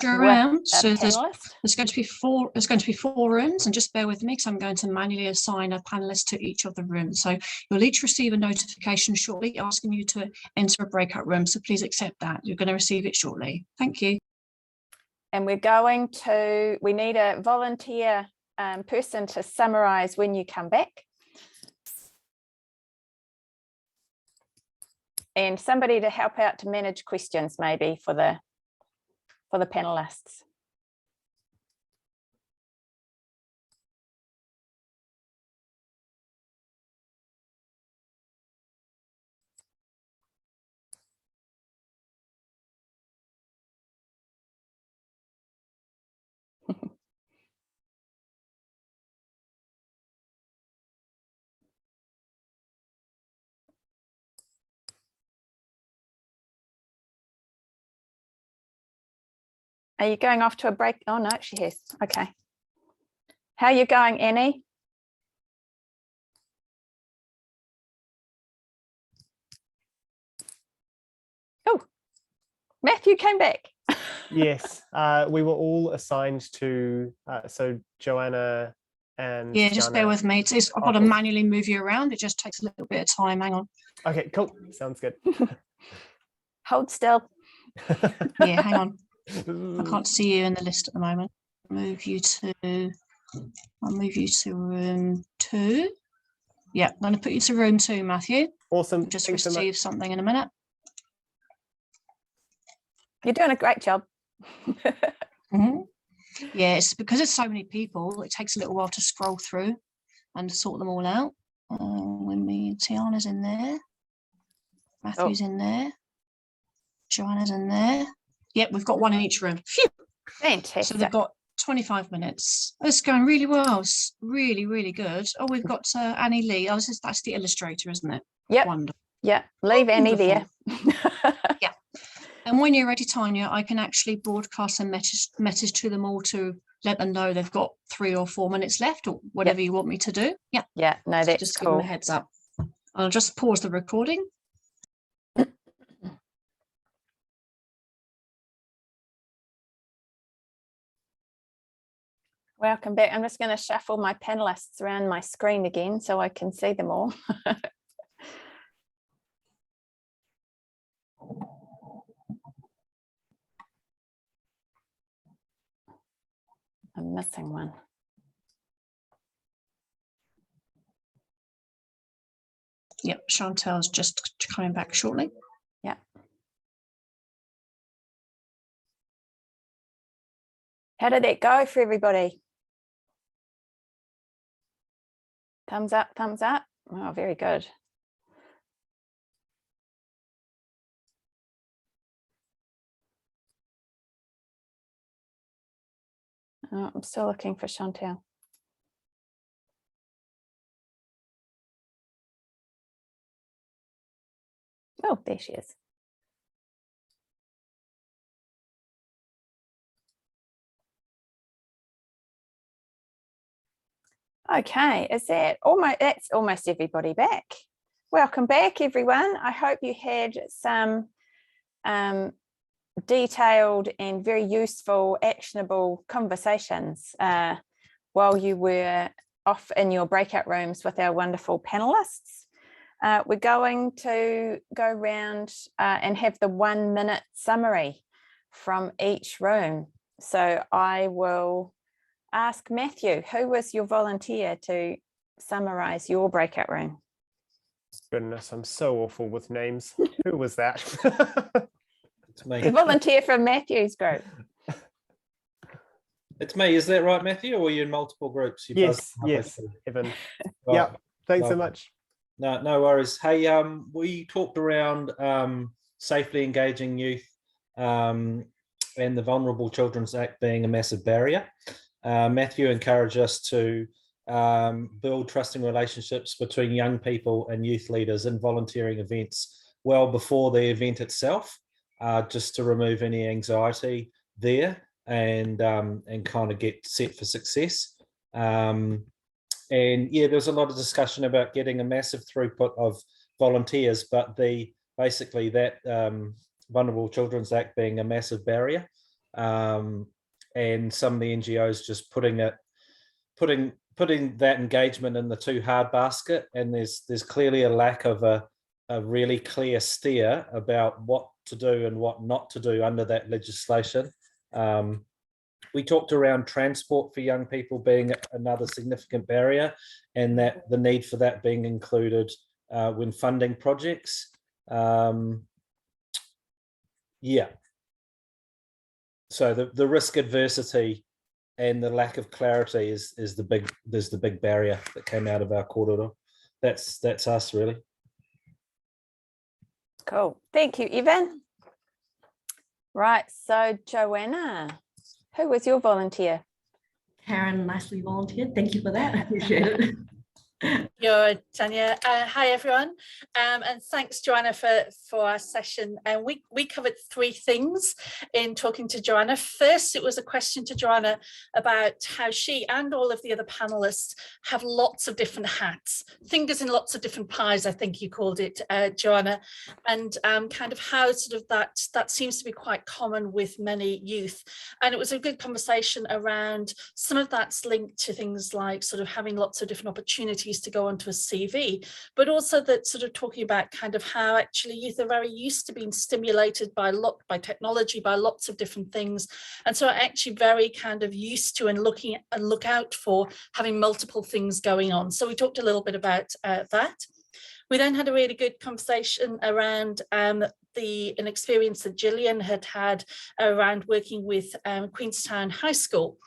Sure am. So panelist? there's going to be four rooms, and just bear with me because I'm going to manually assign a panelist to each of the rooms. So you'll each receive a notification shortly asking you to enter a breakout room. So please accept that. You're going to receive it shortly. Thank you. And we need a volunteer person to summarise when you come back. And somebody to help out to manage questions maybe for the panelists. Are you going off to a break? Oh, no, she has. Okay. How are you going, Annie? Oh, Matthew came back. Yes, we were all assigned to, so Joanna and yeah, just bear with me. I've got to manually move you around. It just takes a little bit of time. Hang on. Okay, cool. Sounds good. Hold still. Yeah, hang on. I can't see you in the list at the moment. I'll move you to room 2. Yeah, I'm going to put you to room 2, Matthew. Awesome. Just Thanks receive something in a minute. You're doing a great job. Yeah, it's because there's so many people, it takes a little while to scroll through and sort them all out. Tiana's in there. Matthew's in there. Joanna's in there. Yep, we've got one in each room. Phew. Fantastic. So they've got 25 minutes. It's going really well. It's really, really good. Oh, we've got Annie Lee. Oh, that's the illustrator, isn't it? Yep. Wonderful. Yeah, leave Annie there. Yeah. And when you're ready, Tanya, I can actually broadcast a message to them all to let them know they've got 3 or 4 minutes left, or whatever you want me to do. Yeah. Yeah, no, that's just cool. give them a heads up. I'll just pause the recording. Welcome back. I'm just going to shuffle my panelists around my screen again so I can see them all. I'm missing one. Yep, Chantel's just coming back shortly. Yeah. How did that go for everybody? Thumbs up, thumbs up. Oh, very good. Oh, I'm still looking for Chantel. Oh, there she is. Okay, that's almost everybody back. Welcome back, everyone. I hope you had some detailed and very useful, actionable conversations while you were off in your breakout rooms with our wonderful panelists. We're going to go around and have the 1 minute summary from each room. So I will ask Matthew, who was your volunteer to summarize your breakout room? Goodness, I'm so awful with names. Who was that? It's me. The volunteer from Matthew's group. It's me. Is that right, Matthew? Or are you in multiple groups? You Yes, buzzed yes, halfway through. Evan. Right. Yeah, thanks so Lovely. much. No worries. Hey, we talked around safely engaging youth and the Vulnerable Children's Act being a massive barrier. Matthew encouraged us to build trusting relationships between young people and youth leaders in volunteering events well before the event itself, just to remove any anxiety there and kind of get set for success. And yeah, there's a lot of discussion about getting a massive throughput of volunteers, but basically that Vulnerable Children's Act being a massive barrier, and some of the NGOs just putting that engagement in the too hard basket, and there's clearly a lack of a really clear steer about what to do and what not to do under that legislation. We talked around transport for young people being another significant barrier, and that the need for that being included when funding projects. Yeah. So the risk adversity and the lack of clarity is the big barrier that came out of our kōrero. That's us really. Cool. Thank you, Evan. Right, so Joanna, who was your volunteer? Karen nicely volunteered. Thank you for that. I appreciate it. You're Tanya. Hi everyone, and thanks Joanna for our session. And we covered 3 things in talking to Joanna. First, it was a question to Joanna about how she and all of the other panelists have lots of different hats, fingers in lots of different pies, I think you called it, Joanna, and kind of how sort of that seems to be quite common with many youth. And it was a good conversation around some of that's linked to things like sort of having lots of different opportunities to go onto a CV, but also that sort of talking about kind of how actually youth are very used to being stimulated by technology, by lots of different things, and so are actually very kind of used to and look out for having multiple things going on. So we talked a little bit about that. We then had a really good conversation around an experience that Gillian had around working with Queenstown High School,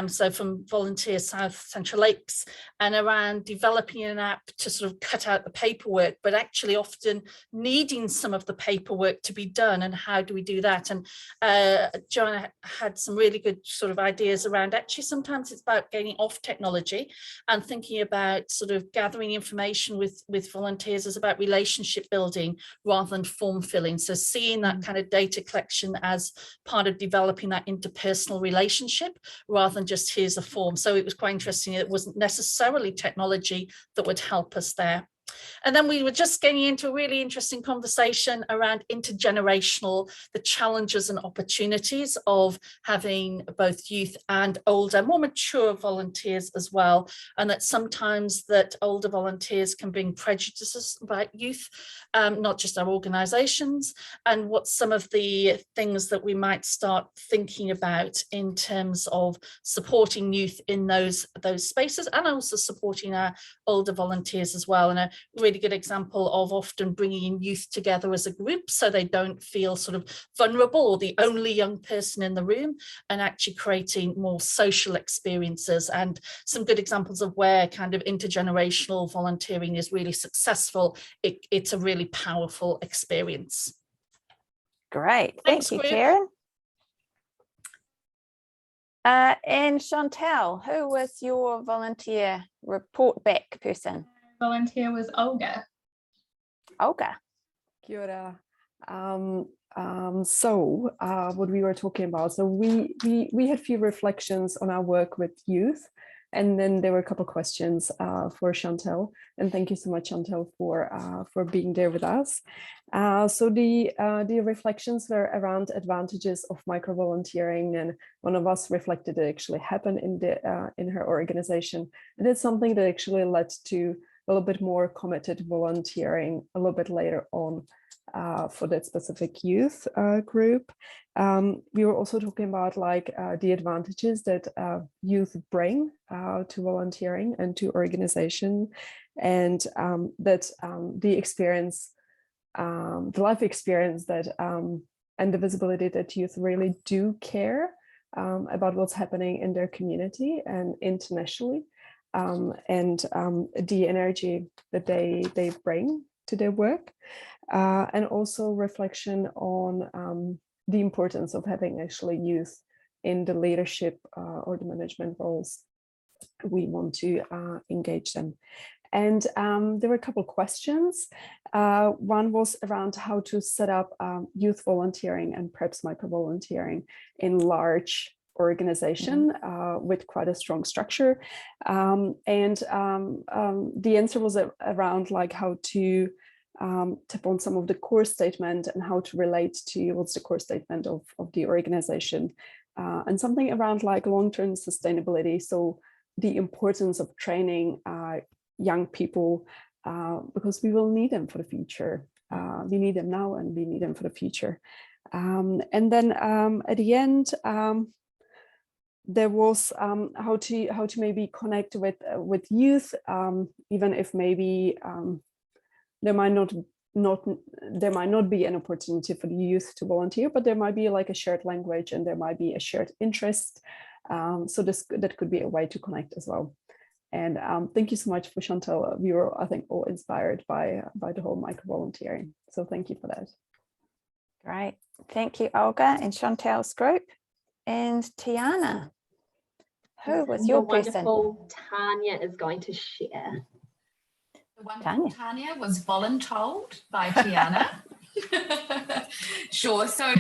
so from Volunteer South Central Lakes, and around developing an app to sort of cut out the paperwork, but actually often needing some of the paperwork to be done, and how do we do that? And Joanna had some really good sort of ideas around actually sometimes it's about getting off technology and thinking about sort of gathering information with volunteers is about relationship building rather than form filling. So seeing that kind of data collection as part of developing that interpersonal relationship rather than just here's a form. So it was quite interesting. It wasn't necessarily technology that would help us there. And then we were just getting into a really interesting conversation around intergenerational, the challenges and opportunities of having both youth and older, more mature volunteers as well. And that sometimes that older volunteers can bring prejudices about youth, not just our organisations, and what some of the things that we might start thinking about in terms of supporting youth in those spaces, and also supporting our older volunteers as well. And a really good example of often bringing in youth together as a group so they don't feel sort of vulnerable or the only young person in the room, and actually creating more social experiences, and some good examples of where kind of intergenerational volunteering is really successful. It's a really powerful experience. Great, Thanks, thank you, group. Karen. And Chantal, who was your volunteer report back person? Volunteer was Olga. Olga. Kia ora. What we were talking about, so we had few reflections on our work with youth, And then there were a couple of questions for Chantel, and thank you so much, Chantel, for being there with us. So the reflections were around advantages of micro-volunteering, and one of us reflected it actually happened in her organization. And it's something that actually led to a little bit more committed volunteering a little bit later on for that specific youth group. We were also talking about the advantages that youth bring to volunteering and to organization, and that the experience, the life experience that and the visibility that youth really do care about what's happening in their community and internationally, and the energy that they bring to their work, and also reflection on the importance of having actually youth in the leadership or the management roles we want to engage them. And there were a couple of questions. One was around how to set up youth volunteering and perhaps micro-volunteering in large organization with quite a strong structure. And the answer was around how to tap on some of the core statement and how to relate to what's the core statement of the organization, and something around long-term sustainability. So the importance of training young people, because we will need them for the future. We need them now and we need them for the future. And then at the end, there was how to maybe connect with youth, even if maybe there might not be an opportunity for the youth to volunteer, but there might be a shared language and there might be a shared interest. So that could be a way to connect as well. And thank you so much for Chantel. We were, I think, all inspired by the whole micro-volunteering. So thank you for that. Great. Thank you, Olga and Chantel's group. And Tiana, who was your person? Wonderful Tanya is going to share. The wonderful Tanya was voluntold by Tiana. Sure. So,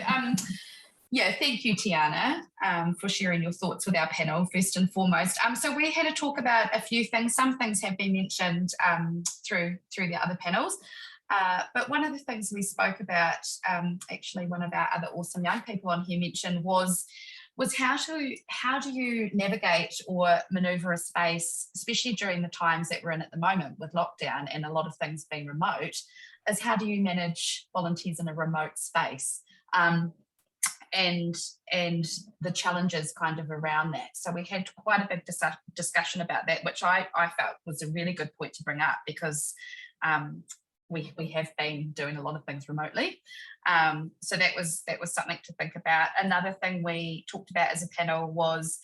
yeah, thank you, Tiana, for sharing your thoughts with our panel, first and foremost. So we had to talk about a few things. Some things have been mentioned through the other panels. But one of the things we spoke about, actually one of our other awesome young people on here mentioned was how do you navigate or maneuver a space, especially during the times that we're in at the moment with lockdown and a lot of things being remote, is how do you manage volunteers in a remote space? And the challenges kind of around that. So we had quite a big discussion about that, which I felt was a really good point to bring up, because we have been doing a lot of things remotely. So that was something to think about. Another thing we talked about as a panel was,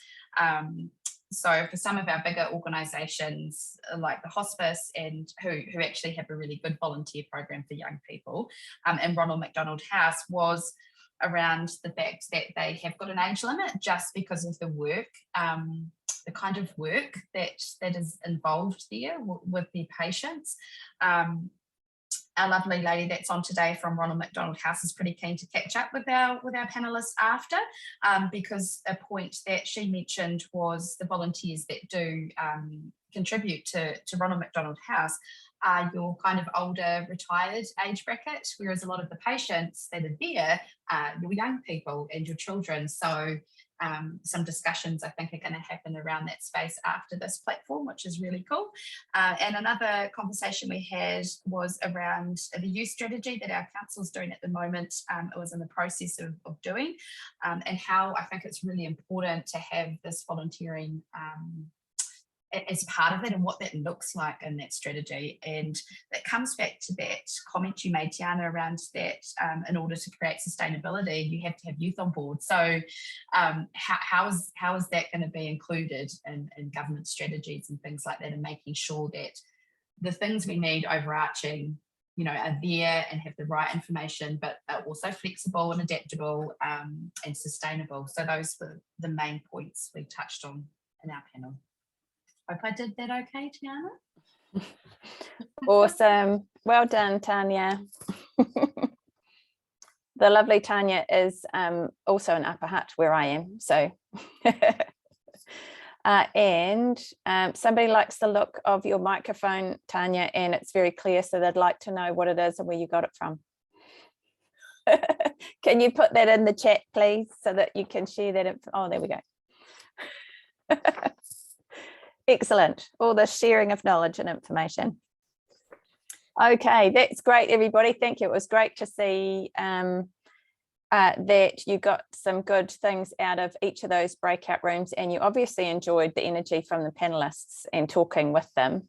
so for some of our bigger organisations like the hospice and who actually have a really good volunteer program for young people, and Ronald McDonald House, was around the fact that they have got an age limit just because of the work, the kind of work that is involved there with their patients. Our lovely lady that's on today from Ronald McDonald House is pretty keen to catch up with our panellists after, because a point that she mentioned was the volunteers that do contribute to Ronald McDonald House are your kind of older retired age bracket, whereas a lot of the patients that are there are your young people and your children. So some discussions I think are going to happen around that space after this platform, which is really cool. And another conversation we had was around the youth strategy that our council's doing at the moment. It was in the process of doing, and how I think it's really important to have this volunteering as part of it and what that looks like in that strategy. And that comes back to that comment you made, Tiana, around that in order to create sustainability, you have to have youth on board. So how is that going to be included in government strategies and things like that, and making sure that the things we need overarching, are there and have the right information, but are also flexible and adaptable and sustainable. So those were the main points we touched on in our panel. Hope I did that okay, Tiana. Awesome. Well done, Tanya. The lovely Tanya is also an Upper Hutt where I am. So And somebody likes the look of your microphone, Tanya, and it's very clear, so they'd like to know what it is and where you got it from. Can you put that in the chat, please, so that you can share that? Oh, there we go. Excellent. All the sharing of knowledge and information. Okay, that's great, everybody. Thank you. It was great to see that you got some good things out of each of those breakout rooms, and you obviously enjoyed the energy from the panelists and talking with them.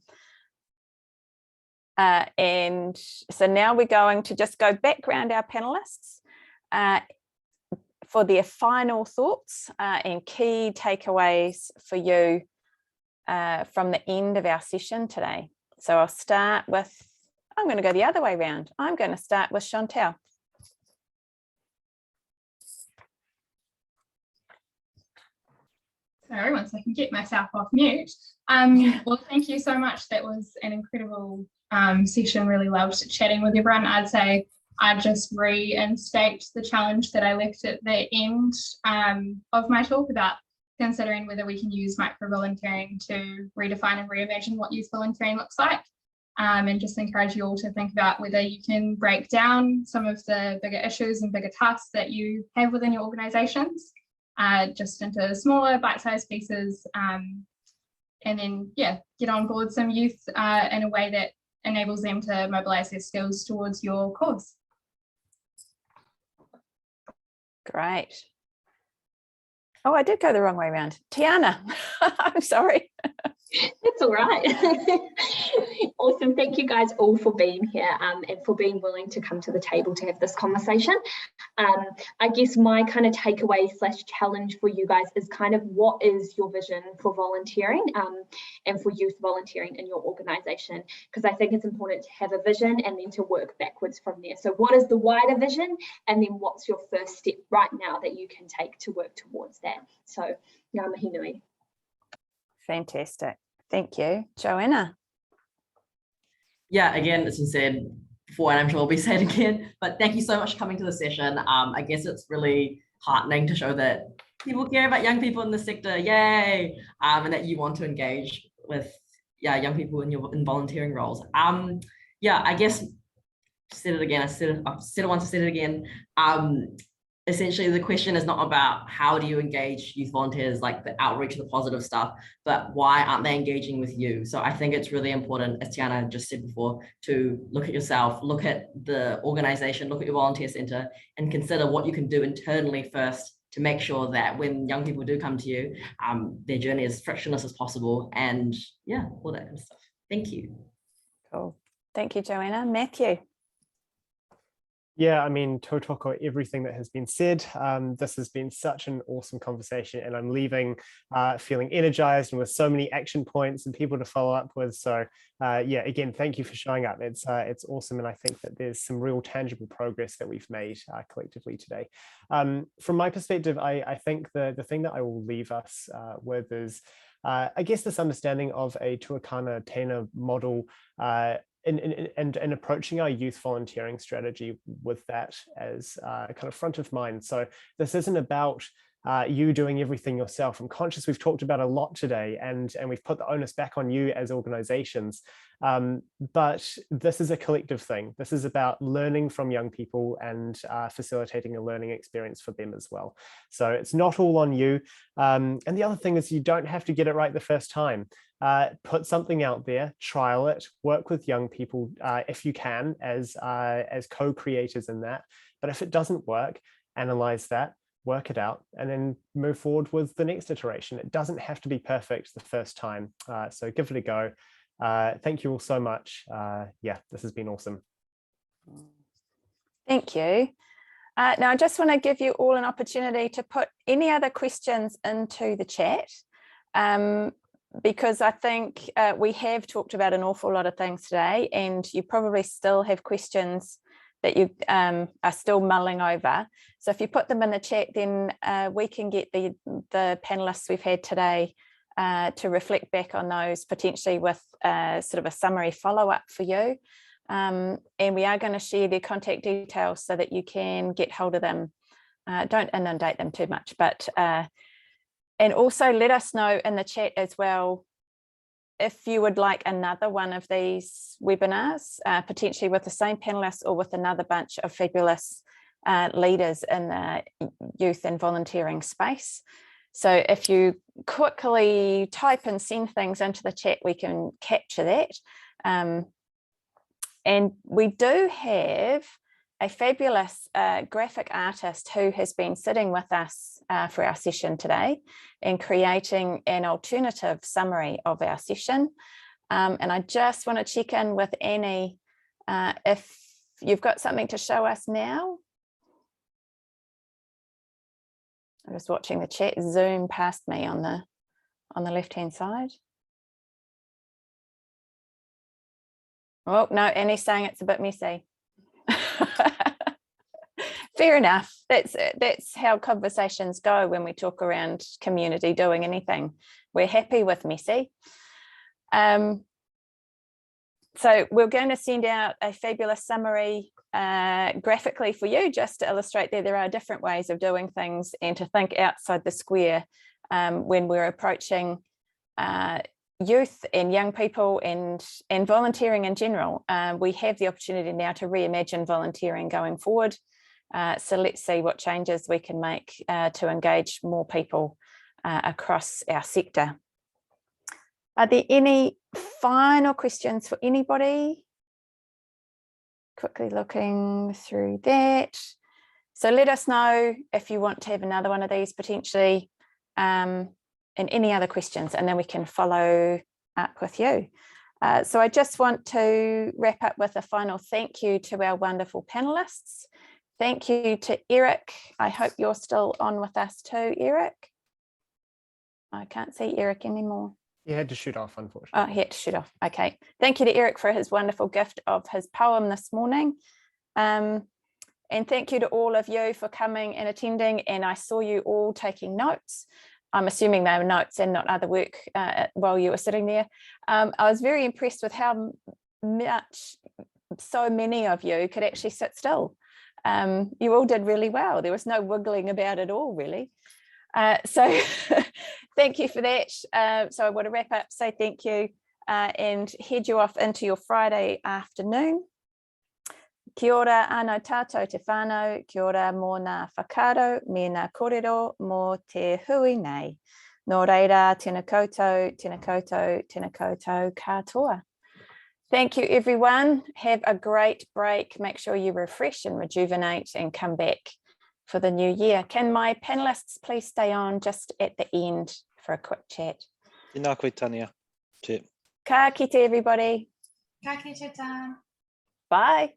And so now we're going to just go back around our panelists for their final thoughts and key takeaways for you from the end of our session today. So I'll start with, I'm going to go the other way around. I'm going to start with Chantal. Sorry, once I can get myself off mute. Well, thank you so much. That was an incredible session. Really loved chatting with everyone. I'd say I'd just reinstate the challenge that I left at the end of my talk about considering whether we can use micro-volunteering to redefine and reimagine what youth volunteering looks like. And just encourage you all to think about whether you can break down some of the bigger issues and bigger tasks that you have within your organisations just into smaller bite-sized pieces, and then, yeah, get on board some youth in a way that enables them to mobilise their skills towards your cause. Great. Oh, I did go the wrong way around. Tiana, I'm sorry. It's all right. Awesome. Thank you guys all for being here and for being willing to come to the table to have this conversation. I guess my kind of takeaway / challenge for you guys is kind of what is your vision for volunteering and for youth volunteering in your organisation? Because I think it's important to have a vision and then to work backwards from there. So what is the wider vision? And then what's your first step right now that you can take to work towards that? So, ngā mihi nui. Fantastic. Thank you. Joanna. Yeah, again, it's been said before, and I'm sure it'll be said again, but thank you so much for coming to the session. I guess it's really heartening to show that people care about young people in the sector, yay, and that you want to engage with young people in volunteering roles. Yeah, I guess, said it again, I said it once, I said it again. Essentially, the question is not about how do you engage youth volunteers, like the outreach, the positive stuff, but why aren't they engaging with you? So I think it's really important, as Tiana just said before, to look at yourself, look at the organization, look at your volunteer center, and consider what you can do internally first to make sure that when young people do come to you, their journey is frictionless as possible, and yeah, all that kind of stuff. Thank you. Cool. Thank you, Joanna. Matthew. Yeah, I mean, tautoko everything that has been said. This has been such an awesome conversation, and I'm leaving feeling energized and with so many action points and people to follow up with. So yeah, again, thank you for showing up. It's awesome, and I think that there's some real tangible progress that we've made collectively today. From my perspective, I think the thing that I will leave us with is, I guess, this understanding of a tuakana tēnā model and approaching our youth volunteering strategy with that as kind of front of mind. So this isn't about you doing everything yourself. I'm conscious we've talked about a lot today, and we've put the onus back on you as organizations. But this is a collective thing. This is about learning from young people and facilitating a learning experience for them as well. So it's not all on you. And the other thing is, you don't have to get it right the first time. Put something out there, trial it, work with young people if you can as co-creators in that. But if it doesn't work, analyze that, work it out, and then move forward with the next iteration. It doesn't have to be perfect the first time. So give it a go. Thank you all so much. Yeah, this has been awesome. Thank you. Now I just want to give you all an opportunity to put any other questions into the chat. Because I think we have talked about an awful lot of things today, and you probably still have questions that you are still mulling over. So if you put them in the chat, then we can get the panelists we've had today to reflect back on those, potentially with sort of a summary follow-up for you. And we are going to share their contact details so that you can get hold of them. Don't inundate them too much, but And also let us know in the chat as well if you would like another one of these webinars, potentially with the same panelists or with another bunch of fabulous leaders in the youth and volunteering space. So if you quickly type and send things into the chat, we can capture that. And we do have a fabulous graphic artist who has been sitting with us for our session today and creating an alternative summary of our session. And I just want to check in with Annie if you've got something to show us now. I'm just watching the chat zoom past me on the left-hand side. Oh, no, Annie's saying it's a bit messy. Fair enough. That's how conversations go when we talk around community doing anything. We're happy with messy. So we're going to send out a fabulous summary graphically for you, just to illustrate that there are different ways of doing things and to think outside the square when we're approaching youth and young people and volunteering in general. We have the opportunity now to reimagine volunteering going forward. So let's see what changes we can make to engage more people across our sector. Are there any final questions for anybody? Quickly looking through that. So let us know if you want to have another one of these potentially, and any other questions, and then we can follow up with you. So I just want to wrap up with a final thank you to our wonderful panelists. Thank you to Eric. I hope you're still on with us too, Eric. I can't see Eric anymore. He had to shoot off, unfortunately. Oh, he had to shoot off. Okay. Thank you to Eric for his wonderful gift of his poem this morning. And thank you to all of you for coming and attending. And I saw you all taking notes. I'm assuming they were notes and not other work while you were sitting there. I was very impressed with how much so many of you could actually sit still. You all did really well. There was no wiggling about it all, really. So thank you for that. So I want to wrap up, say thank you, and head you off into your Friday afternoon. Kia ora anō tātou te whānau, kia ora mō ngā whakaaro, me ngā kōrero mō te hui nei. Nō reira, tēnā koutou, tēnā koutou, tēnā koutou katoa. Thank you, everyone. Have a great break. Make sure you refresh and rejuvenate and come back for the new year. Can my panelists please stay on just at the end for a quick chat? Tēnā koe, Tania. Chat. Ka kite, everybody. Ka kite tā. Bye.